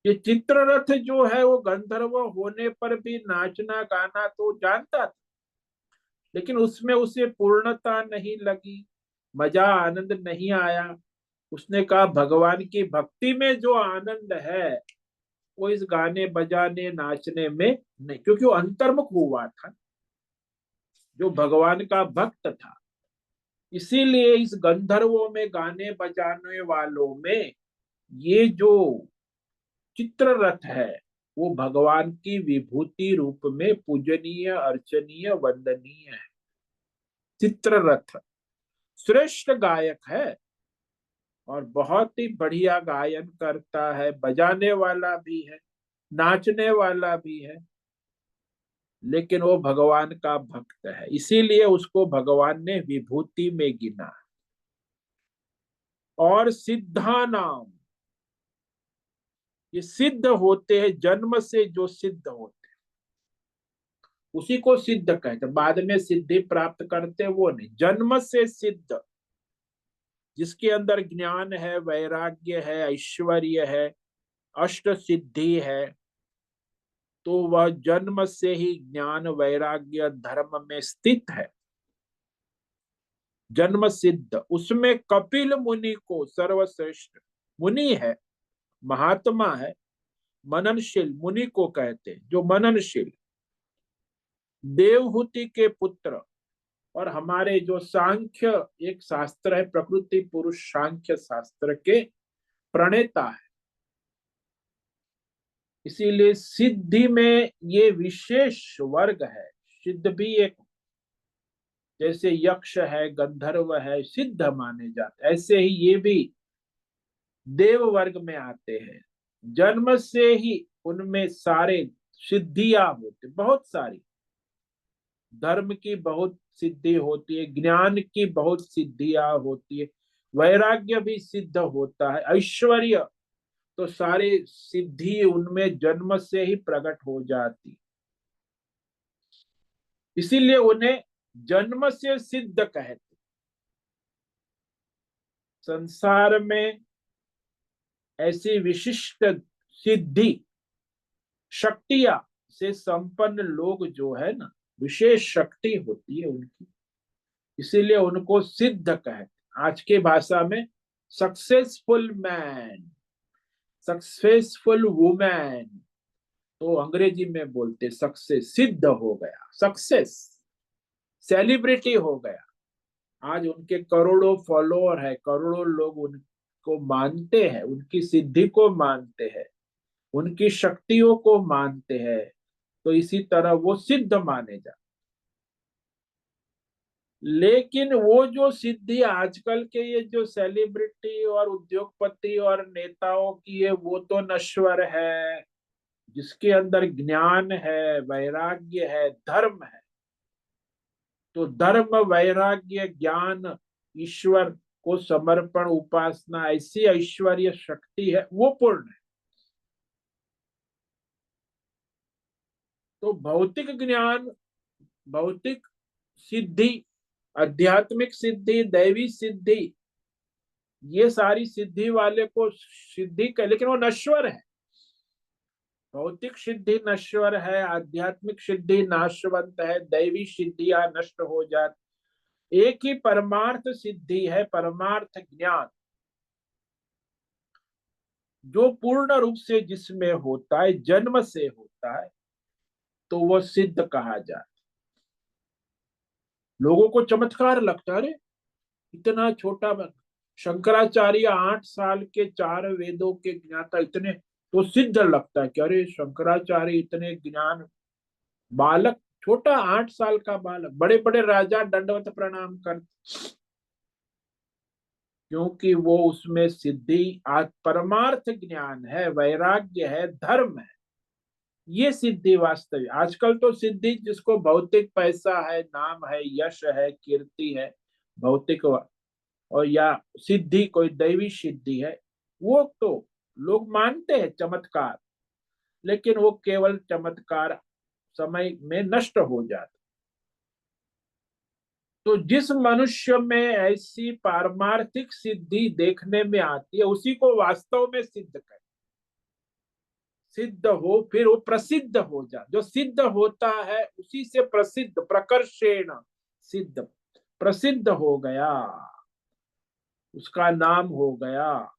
ये चित्ररथ जो है वो गंधर्व होने पर भी नाचना गाना तो जानता था, लेकिन उसमें उसे पूर्णता नहीं लगी, मजा आनंद नहीं आया। उसने कहा भगवान की भक्ति में जो आनंद है, वो इस गाने बजाने नाचने में नहीं, क्योंकि वो अंतर्मुख हुआ था, जो भगवान का भक्त था। इसीलिए इस गंधर्वों में, गाने बजाने वालों में, ये जो चित्ररथ है, वो भगवान की विभूति रूप में पूजनीय, अर्चनीय, वंदनीय है। चित्ररथ श्रेष्ठ गायक है और बहुत ही बढ़िया गायन करता है, बजाने वाला भी है, नाचने वाला भी है। लेकिन वो भगवान का भक्त है, इसीलिए उसको भगवान ने विभूति में गिना। और सिद्धा नाम, ये सिद्ध होते हैं, जन्म से जो सिद्ध होते हैं उसी को सिद्ध कहते हैं, बाद में सिद्धि प्राप्त करते वो नहीं, जन्म से सिद्ध, जिसके अंदर ज्ञान है, वैराग्य है, ऐश्वर्य है, अष्ट सिद्धि है, तो वह जन्म से ही ज्ञान, वैराग्य, धर्म में स्थित है। जन्म सिद्ध, उसमें कपिल मुनि को सर्वश्रेष्ठ मुनि है, महात्मा है, मननशील मुनि को कहते हैं, जो मननशील, देवहूति के पुत्र, और हमारे जो सांख्य एक शास्त्र है, प्रकृति पुरुष सांख्य शास्त्र के प्रणेता है। इसीलिए सिद्धि में ये विशेष वर्ग है। सिद्ध भी एक, जैसे यक्ष है, गंधर्व है, सिद्ध माने जाते, ऐसे ही ये भी देव वर्ग में आते हैं। जन्म से ही उनमें सारे सिद्धियां होती, बहुत सारी, धर्म की बहुत सिद्धि होती है, ज्ञान की बहुत सिद्धियां होती है, वैराग्य भी सिद्ध होता है, ऐश्वर्य, तो सारी सिद्धि उनमें जन्म से ही प्रकट हो जाती। इसीलिए उन्हें जन्म से सिद्ध कहते। संसार में ऐसी विशिष्ट सिद्धि शक्तियां से संपन्न लोग जो है ना, विशेष शक्ति होती है उनकी, इसीलिए उनको सिद्ध कहते। आज के भाषा में सक्सेसफुल मैन, सक्सेसफुल वुमेन, तो अंग्रेजी में बोलते सक्सेस, सिद्ध हो गया, सक्सेस, सेलिब्रिटी हो गया। आज उनके करोड़ों फॉलोअर है, करोड़ों लोग उनको मानते हैं, उनकी सिद्धि को मानते हैं, उनकी शक्तियों को मानते हैं, तो इसी तरह वो सिद्ध माने जाते। लेकिन वो जो सिद्धि आजकल के ये जो सेलिब्रिटी और उद्योगपति और नेताओं की है, वो तो नश्वर है। जिसके अंदर ज्ञान है, वैराग्य है, धर्म है, तो धर्म, वैराग्य, ज्ञान, ईश्वर को समर्पण, उपासना, ऐसी ऐश्वर्य शक्ति है, वो पूर्ण है। तो भौतिक ज्ञान, भौतिक सिद्धि, आध्यात्मिक सिद्धि, दैवी सिद्धि, ये सारी सिद्धि वाले को सिद्धि कह, लेकिन वो नश्वर है। भौतिक सिद्धि नश्वर है, आध्यात्मिक सिद्धि नाशवंत है, दैवी सिद्धियां नष्ट हो जाती। एक ही परमार्थ सिद्धि है, परमार्थ ज्ञान, जो पूर्ण रूप से जिसमें होता है, जन्म से होता है, तो वो सिद्ध कहा जाता है। लोगों को चमत्कार लगता है, अरे इतना छोटा शंकराचार्य 8 साल के 4 वेदों के ज्ञाता, इतने, तो सिद्ध लगता है कि अरे शंकराचार्य इतने ज्ञान, बालक, छोटा 8 साल का बालक, बड़े बड़े राजा दंडवत प्रणाम कर, क्योंकि वो उसमें सिद्धि, परमार्थ ज्ञान है, वैराग्य है, धर्म है, ये सिद्धि वास्तविक। आजकल तो सिद्धि जिसको भौतिक पैसा है, नाम है, यश है, कीर्ति है, भौतिक, और या सिद्धि कोई दैवी सिद्धि है, वो तो लोग मानते हैं चमत्कार, लेकिन वो केवल चमत्कार समय में नष्ट हो जाता। तो जिस मनुष्य में ऐसी पारमार्थिक सिद्धि देखने में आती है, उसी को वास्तव में सिद्ध कर, सिद्ध हो, फिर वो प्रसिद्ध हो जा। जो सिद्ध होता है उसी से प्रसिद्ध, प्रकर्षेण सिद्ध, प्रसिद्ध हो गया, उसका नाम हो गया,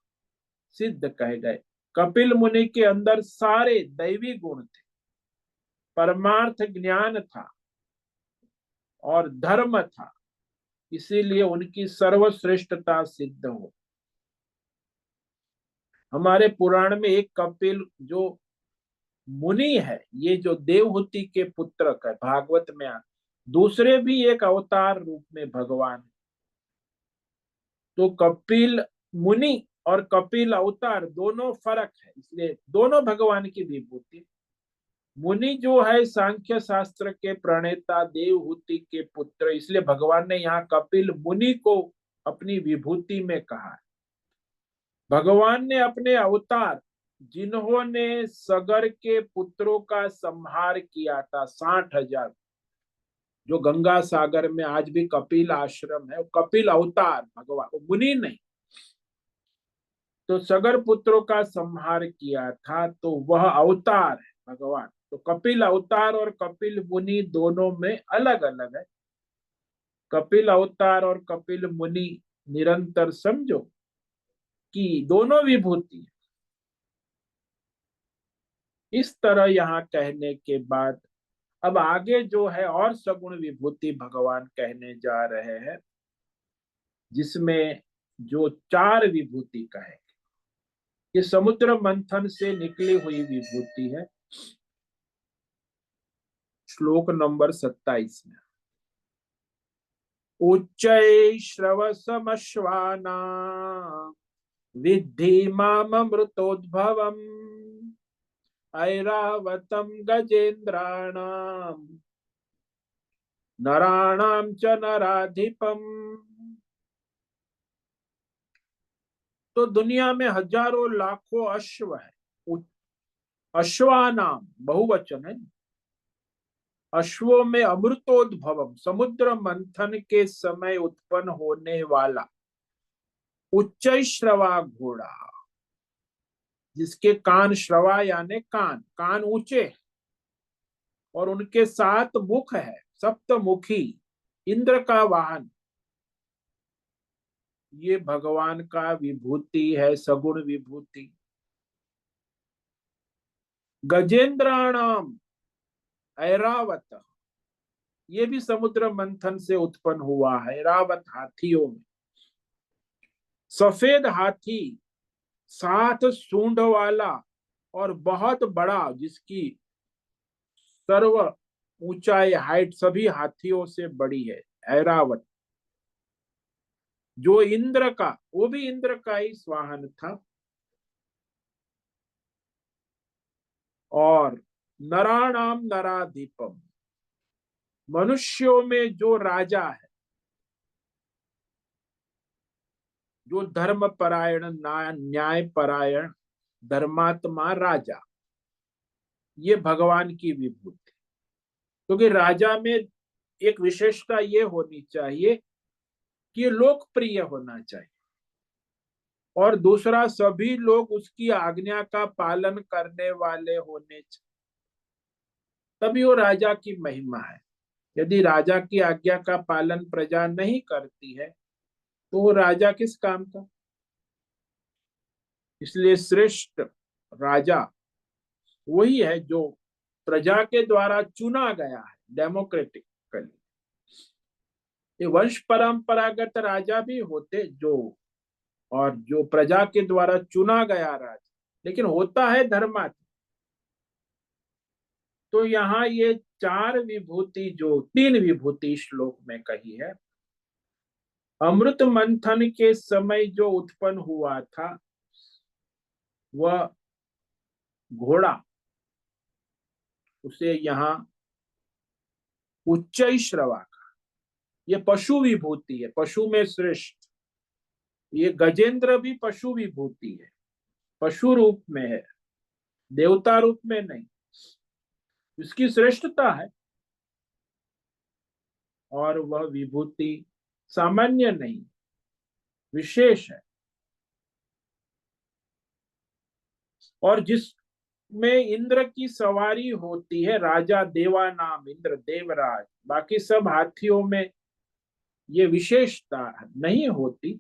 सिद्ध कह गए। कपिल मुनि के अंदर सारे दैवी गुण थे, परमार्थ ज्ञान था और धर्म था, इसीलिए उनकी सर्वश्रेष्ठता सिद्ध हो। हमारे पुराण में एक कपिल जो मुनि है, ये जो देवहूति के पुत्र का भागवत में दूसरे भी एक अवतार रूप में भगवान, तो कपिल मुनि और कपिल अवतार दोनों फर्क है, इसलिए दोनों भगवान की विभूति। मुनि जो है सांख्य शास्त्र के प्रणेता, देवहूति के पुत्र, इसलिए भगवान ने यहाँ कपिल मुनि को अपनी विभूति में कहा है। भगवान ने अपने अवतार, जिन्होंने सगर के पुत्रों का संहार किया था, 60,000, जो गंगा सागर में आज भी कपिल आश्रम है, कपिल अवतार भगवान, वो मुनि नहीं, तो सगर पुत्रों का संहार किया था, तो वह अवतार है भगवान। तो कपिल अवतार और कपिल मुनि दोनों में अलग अलग है। कपिल अवतार और कपिल मुनि निरंतर समझो कि दोनों विभूति। इस तरह यहाँ कहने के बाद अब आगे जो है और सगुण विभूति भगवान कहने जा रहे हैं, जिसमें जो चार विभूति कहेंगे, ये समुद्र मंथन से निकली हुई विभूति है। श्लोक नंबर 27 में उच्चै श्रवसमश्वाना विद्धि मामृतोद्भवम् ऐरावतम गजेन्द्राणाम नराणाम च नराधिपम। तो दुनिया में हजारों लाखों अश्व है। अश्वानाम बहुवचन है। अश्वों में अमृतोद्भवम समुद्र मंथन के समय उत्पन्न होने वाला उच्च श्रवा घोड़ा, जिसके कान श्रवा यानी कान, कान ऊंचे और उनके 7 मुख है, सप्तमुखी, इंद्र का वाहन। ये भगवान का विभूति है, सगुण विभूति। गजेंद्राणाम ऐरावत, ये भी समुद्र मंथन से उत्पन्न हुआ है। ऐरावत हाथियों में सफेद हाथी, 7 सूंड वाला और बहुत बड़ा, जिसकी सर्व ऊंचाई हाइट सभी हाथियों से बड़ी है, ऐरावत। जो इंद्र का, वो भी इंद्र का ही वाहन था। और नराणाम नराधिपम, मनुष्यों में जो राजा है, जो धर्म परायण, न्याय परायण, धर्मात्मा राजा, ये भगवान की विभूति। क्योंकि राजा में एक विशेषता ये होनी चाहिए कि लोकप्रिय होना चाहिए, और दूसरा सभी लोग उसकी आज्ञा का पालन करने वाले होने चाहिए, तभी वो राजा की महिमा है। यदि राजा की आज्ञा का पालन प्रजा नहीं करती है तो वो राजा किस काम का। इसलिए श्रेष्ठ राजा वही है जो प्रजा के द्वारा चुना गया है, डेमोक्रेटिकली। ये वंश परंपरागत राजा भी होते जो, और जो प्रजा के द्वारा चुना गया राजा, लेकिन होता है धर्मात्मा। तो यहाँ ये 4 विभूति, जो 3 विभूति श्लोक में कही है, अमृत मंथन के समय जो उत्पन्न हुआ था वह घोड़ा, उसे यहाँ उच्च श्रवा का, ये पशु विभूति है, पशु में श्रेष्ठ। ये गजेंद्र भी पशु विभूति है, पशु रूप में है, देवता रूप में नहीं। इसकी श्रेष्ठता है, और वह विभूति सामान्य नहीं, विशेष है। और जिसमें इंद्र की सवारी होती है, राजा देवा नाम इंद्र देवराज, बाकी सब हाथियों में ये विशेषता नहीं होती।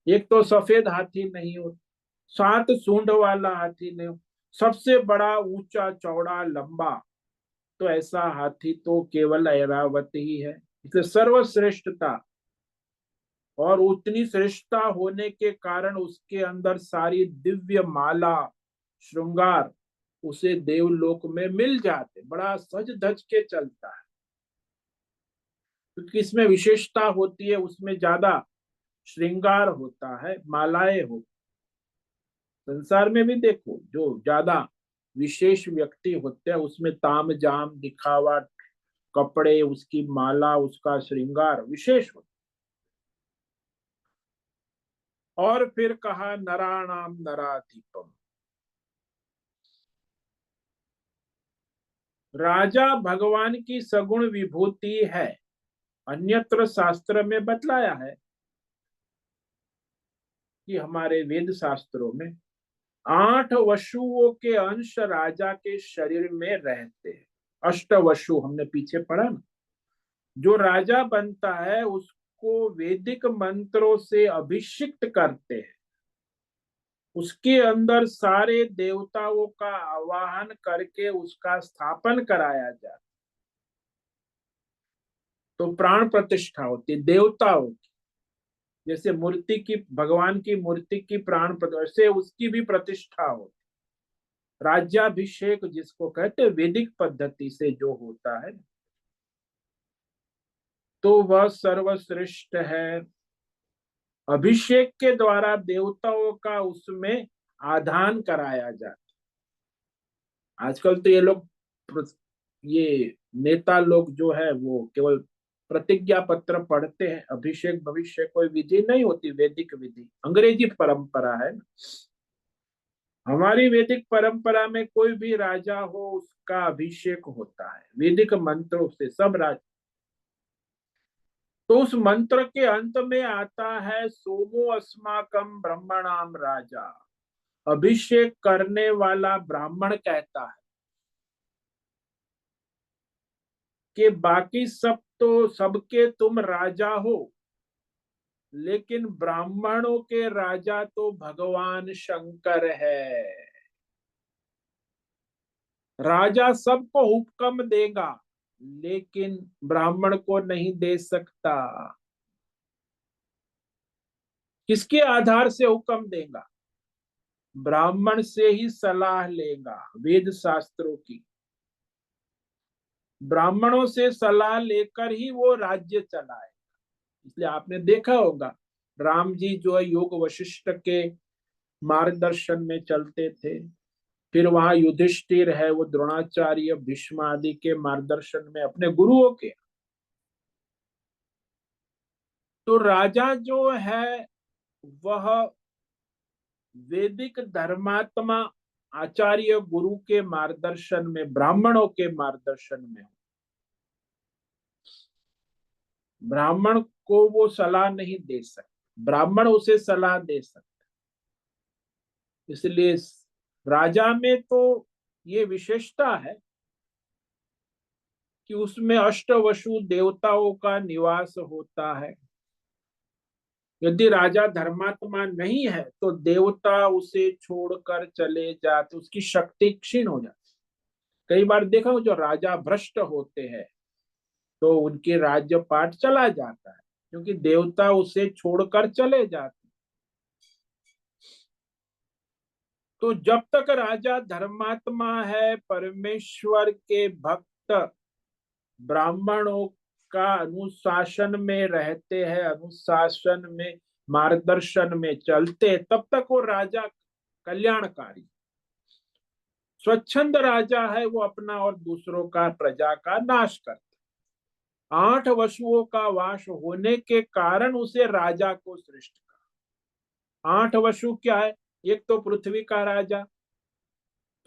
एक तो सफेद हाथी नहीं होता, 7 सूंड वाला हाथी नहीं हो, सबसे बड़ा ऊंचा चौड़ा लंबा, तो ऐसा हाथी तो केवल ऐरावत ही है। इसलिए सर्वश्रेष्ठता, और उतनी श्रेष्ठता होने के कारण उसके अंदर सारी दिव्य माला श्रृंगार उसे देवलोक में मिल जाते, बड़ा सज धज के चलता है, क्योंकि इसमें विशेषता होती है, उसमें ज्यादा श्रृंगार होता है, मालाएं हो। संसार में भी देखो, जो ज्यादा विशेष व्यक्ति होते हैं उसमें ताम जाम दिखावा, कपड़े, उसकी माला, उसका श्रृंगार विशेष होता। और फिर कहा नराणाम नराधिपम, राजा भगवान की सगुण विभूति है। अन्यत्र शास्त्र में बतलाया है कि हमारे वेद शास्त्रों में 8 वसुओं के अंश राजा के शरीर में रहते हैं। अष्टवसु हमने पीछे पढ़ा ना, जो राजा बनता है उसको वैदिक मंत्रों से अभिषिक्त करते हैं, उसके अंदर सारे देवताओं का आवाहन करके उसका स्थापन कराया जाता, तो प्राण प्रतिष्ठा होती है देवताओं की। जैसे मूर्ति की, भगवान की मूर्ति की प्राण प्रतिष्ठा, से उसकी भी प्रतिष्ठा होती। राज्याभिषेक जिसको कहते हैं वैदिक पद्धति से जो होता है, तो वह सर्वश्रेष्ठ है। अभिषेक के द्वारा देवताओं का उसमें आधान कराया जाता। आजकल तो ये लोग, ये नेता लोग जो है वो केवल प्रतिज्ञा पत्र पढ़ते हैं, अभिषेक भविष्य कोई विधि नहीं होती, वैदिक विधि अंग्रेजी परंपरा है ना। हमारी वैदिक परंपरा में कोई भी राजा हो उसका अभिषेक होता है वैदिक मंत्रों से, सब राज। तो उस मंत्र के अंत में आता है सोमो अस्माकम ब्रह्मणाम राजा। अभिषेक करने वाला ब्राह्मण कहता है कि बाकी सब तो सबके तुम राजा हो, लेकिन ब्राह्मणों के राजा तो भगवान शंकर है। राजा सबको हुक्म देगा लेकिन ब्राह्मण को नहीं दे सकता। किसके आधार से हुक्म देगा? ब्राह्मण से ही सलाह लेगा, वेद शास्त्रों की। ब्राह्मणों से सलाह लेकर ही वो राज्य चलाए। इसलिए आपने देखा होगा राम जी जो है योग वशिष्ठ के मार्गदर्शन में चलते थे, फिर वहां युधिष्ठिर है वो द्रोणाचार्य भीष्म आदि के मार्गदर्शन में अपने गुरुओं के। तो राजा जो है वह वैदिक धर्मात्मा आचार्य गुरु के मार्गदर्शन में, ब्राह्मणों के मार्गदर्शन में। ब्राह्मण को वो सलाह नहीं दे सकते, ब्राह्मण उसे सलाह दे सकते। इसलिए राजा में तो ये विशेषता है कि उसमें अष्टवसु देवताओं का निवास होता है। यदि राजा धर्मात्मा नहीं है तो देवता उसे छोड़कर चले जाते, उसकी शक्ति क्षीण हो जाती। कई बार देखा हो जो राजा भ्रष्ट होते हैं तो उनके राज्य पाट चला जाता है, क्योंकि देवता उसे छोड़कर चले जाते। तो जब तक राजा धर्मात्मा है, परमेश्वर के भक्त ब्राह्मणों का अनुशासन में रहते हैं, अनुशासन में मार्गदर्शन में चलते, तब तक वो राजा कल्याणकारी। स्वच्छंद राजा है वो अपना और दूसरों का, प्रजा का नाश करता। 8 वसुओं का वास होने के कारण उसे राजा को श्रेष्ठ कहा। 8 वसु क्या है? एक तो पृथ्वी का राजा,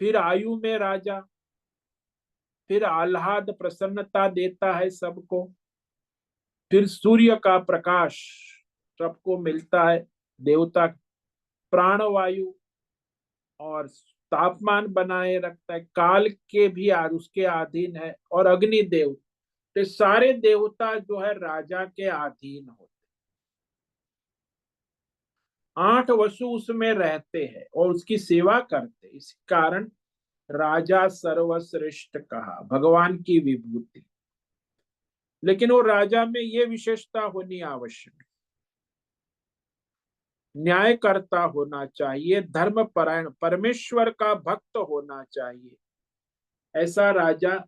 फिर आयु में राजा, फिर आह्लाद प्रसन्नता देता है सबको, फिर सूर्य का प्रकाश सबको मिलता है, देवता प्राणवायु और तापमान बनाए रखता है, काल के भी उसके अधीन है, और अग्निदेव। तो सारे देवता जो है राजा के अधीन होते। 8 वसु उसमें रहते हैं और उसकी सेवा करते, इस कारण राजा सर्वश्रेष्ठ कहा, भगवान की विभूति। लेकिन वो राजा में ये विशेषता होनी आवश्यक है, न्यायकर्ता होना चाहिए, धर्म परायण, परमेश्वर का भक्त होना चाहिए। ऐसा राजा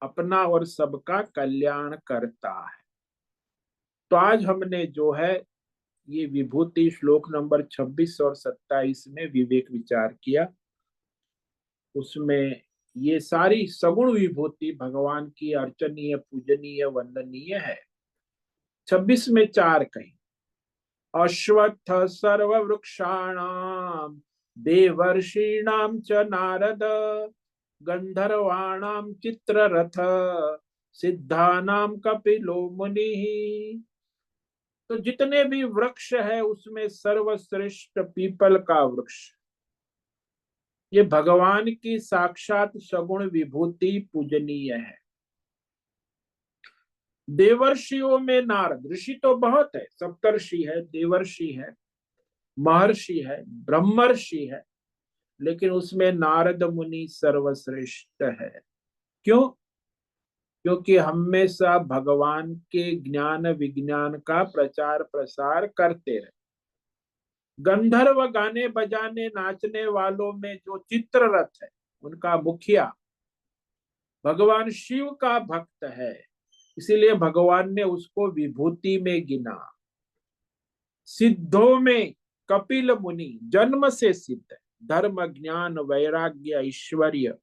अपना और सबका कल्याण करता है। तो आज हमने जो है ये विभूति श्लोक नंबर 26 और 27 में विवेक विचार किया। उसमें ये सारी सगुण विभूति भगवान की अर्चनीय, पूजनीय, वंदनीय है। 26 में 4 कही, अश्वत्थ सर्ववृक्षाणाम देवर्षीणाम च नारद गंधर्वाणाम चित्ररथ सिद्धानाम कपिलो मुनि। तो जितने भी वृक्ष है उसमें सर्वश्रेष्ठ पीपल का वृक्ष, ये भगवान की साक्षात सगुण विभूति पूजनीय है। देवर्षियों में नारद ऋषि तो बहुत है, सप्तर्षि है, देवर्षि है, महर्षि है, ब्रह्मर्षि है, लेकिन उसमें नारद मुनि सर्वश्रेष्ठ है। क्यों? क्योंकि हमेशा भगवान के ज्ञान विज्ञान का प्रचार प्रसार करते रहे। गंधर्व गाने बजाने नाचने वालों में जो चित्ररथ है, उनका मुखिया भगवान शिव का भक्त है, इसीलिए भगवान ने उसको विभूति में गिना। सिद्धों में कपिल मुनि जन्म से सिद्ध है, धर्म ज्ञान वैराग्य ऐश्वर्य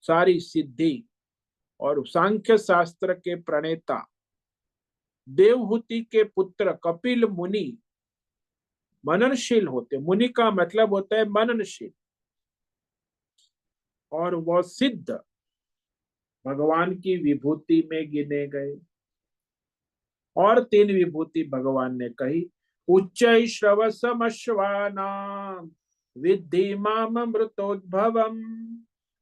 सारी सिद्धि, और सांख्य शास्त्र के प्रणेता देवहूति के पुत्र कपिल मुनि मननशील होते। मुनि का मतलब होता है मननशील, और वह सिद्ध भगवान की विभूति में गिने गए। और तीन विभूति भगवान ने कही, उच्च श्रव समश्वानाम विद्धि माम अमृतोद्भवम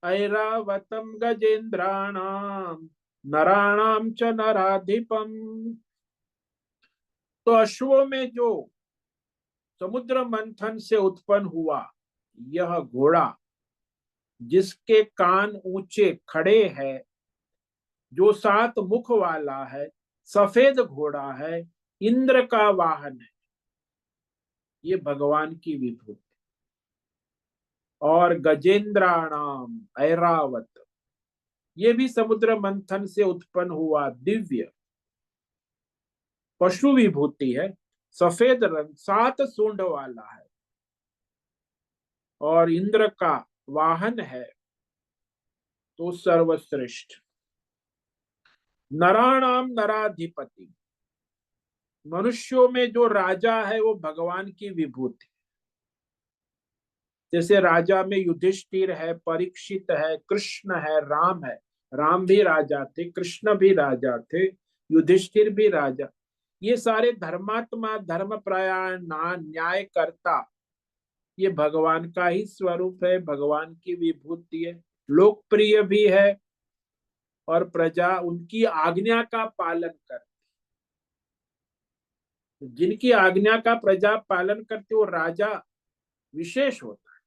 ऐरावतम गजेन्द्राणाम नराणाम च नराधिपम। तो अश्वों में जो समुद्र मंथन से उत्पन्न हुआ यह घोड़ा, जिसके कान ऊंचे खड़े हैं, जो 7 मुख वाला है, सफेद घोड़ा है, इंद्र का वाहन है, ये भगवान की विभूति। और गजेंद्राणाम ऐरावत, ये भी समुद्र मंथन से उत्पन्न हुआ दिव्य पशु विभूति है, सफेद रंग, 7 सूंड वाला है, और इंद्र का वाहन है, तो सर्वश्रेष्ठ। नराणाम नराधिपति, मनुष्यों में जो राजा है वो भगवान की विभूति। जैसे राजा में युधिष्ठिर है, परीक्षित है, कृष्ण है, राम है। राम भी राजा थे, कृष्ण भी राजा थे, युधिष्ठिर भी राजा। ये सारे धर्मात्मा, धर्मपरायण, न्यायकर्ता, ये भगवान का ही स्वरूप है, भगवान की विभूति है। लोकप्रिय भी है, और प्रजा उनकी आज्ञा का पालन करती। जिनकी आज्ञा का प्रजा पालन करती वो राजा विशेष होता है।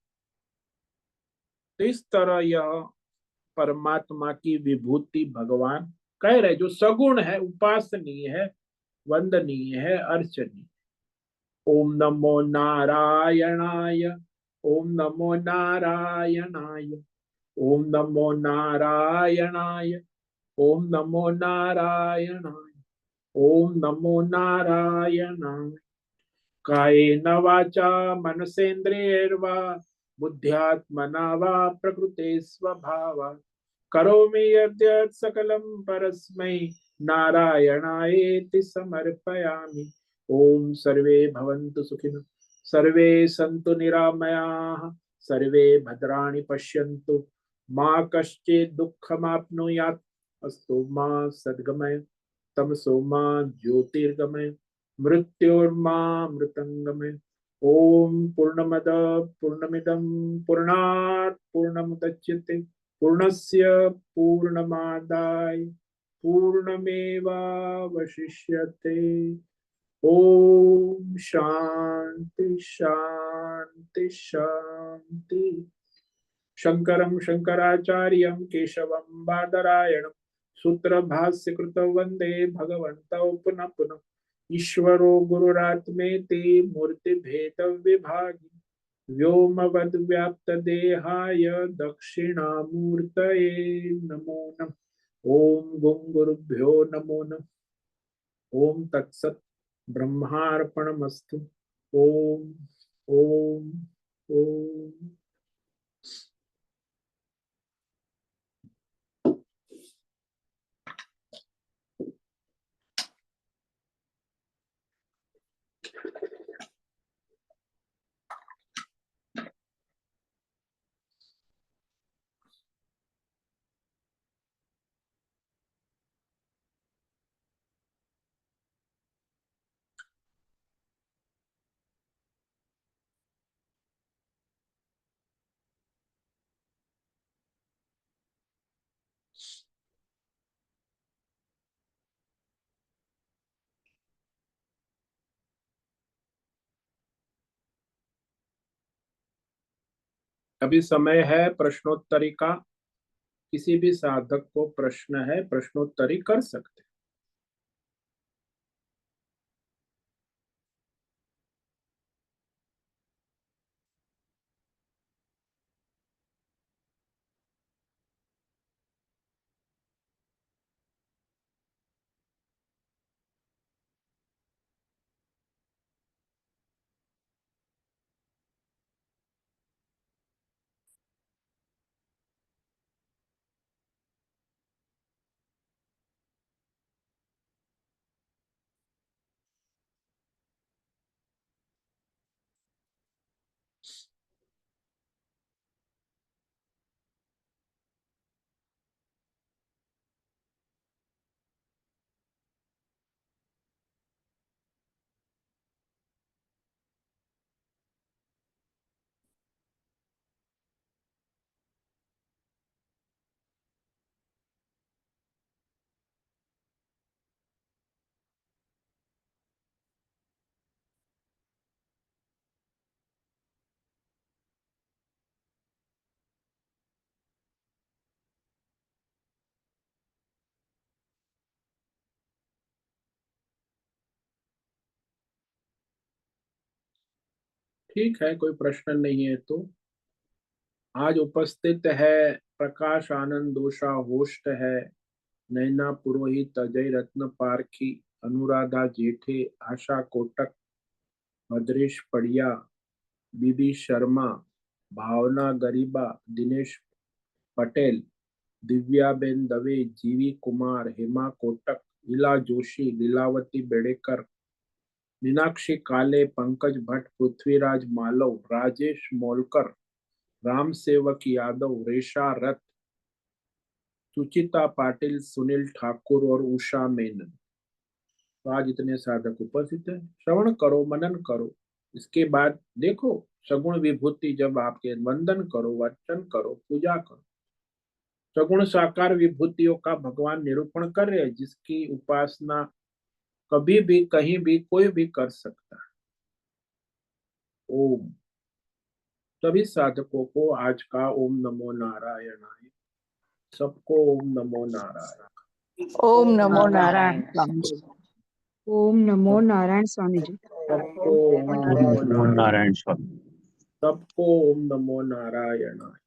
तो इस तरह यह परमात्मा की विभूति भगवान कह रहे, जो सगुण है, उपासनीय है, वंदनीय है, अर्चनीय। ओम नमो नारायणाय, ओम नमो नारायणाय, ओम नमो नारायणाय, ओम नमो नारायणाय, ओम नमो नारायणाय। कायेन वाचा मनसेन्द्रियैर्वा बुद्ध्यात्मना वा प्रकृते स्वभावात् करोमि यद्यत् सकलं परस्मै नारायणायेति समर्पयामि। ओम सर्वे भवन्तु सुखिनः, सर्वे सन्तु निरामयाः, सर्वे भद्राणि पश्यन्तु, मा कश्चित् दुःखमाप्नुयात्। अस्तु मा सद्गमय, तमसो मा ज्योतिर्गमय, मृत्योर्मा मृतंगमय। ओम पूर्णमद पूर्णमिदं पूर्णात् पूर्णमुदच्यते पूर्णस्य पूर्णमादाय पूर्णमेवावशिष्यते। ओम शांति शांति शांति। शंकरं शंकराचार्यं केशवं बादरायणं सूत्र भाष्य कृतौ वंदे भगवन्तौ पुनः पुनः। ईश्वरो गुरुरात्मेति मूर्ति भेद विभागी व्योमवद् व्याप्त देहाय दक्षिणामूर्तये नमो नमः। ओम गुं गुरुभ्यो नमो नमः। ओम तत्सत् ब्रह्मार्पणमस्तु। ओम ओम ओम। अभी समय है प्रश्नोत्तरी का। किसी भी साधक को प्रश्न है, प्रश्नोत्तरी कर सकते हैं। ठीक है, कोई प्रश्न नहीं है तो आज उपस्थित है प्रकाश आनंद दोषा, होस्ट है नैना पुरोहित, अजय रत्न पारखी, अनुराधा जेठे, आशा कोटक, भद्रेश पड़िया, बीबी शर्मा, भावना गरीबा, दिनेश पटेल, दिव्याबेन दवे, जीवी कुमार, हेमा कोटक, इला जोशी, लीलावती बेड़ेकर, मीनाक्षी काले, पंकज भट्ट, पृथ्वीराज मालव, राजेश मोलकर, राम सेवक यादव, रेशा रथ, सुचिता पाटिल, सुनील ठाकुर और उषा मेनन। तो आज इतने साधक उपस्थित है। श्रवण करो, मनन करो, इसके बाद देखो सगुण विभूति जब आपके वंदन करो, वर्चन करो, पूजा करो, सगुण साकार विभूतियों का भगवान निरूपण कर रहे हैं, जिसकी उपासना कभी भी कहीं भी कोई भी कर सकता है। ओम। सभी साधकों को आज का ओम नमो नारायणाय। सबको ओम नमो नारायण। ओम ओम नमो नारायण नारायण। स्वामी जी। ओम नमो नारायण स्वामी जी। सबको ओम नमो नारायण। नारायण स्वामी। सबको ओम नमो नारायणाय।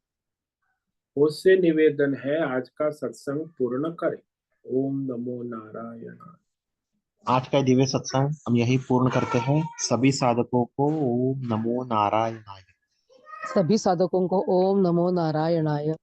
उससे निवेदन है आज का सत्संग पूर्ण करें। ओम नमो नारायण। आज का दिव्य सत्संग हम यही पूर्ण करते हैं। सभी साधकों को ओम नमो नारायणाय। सभी साधकों को ओम नमो नारायणाय।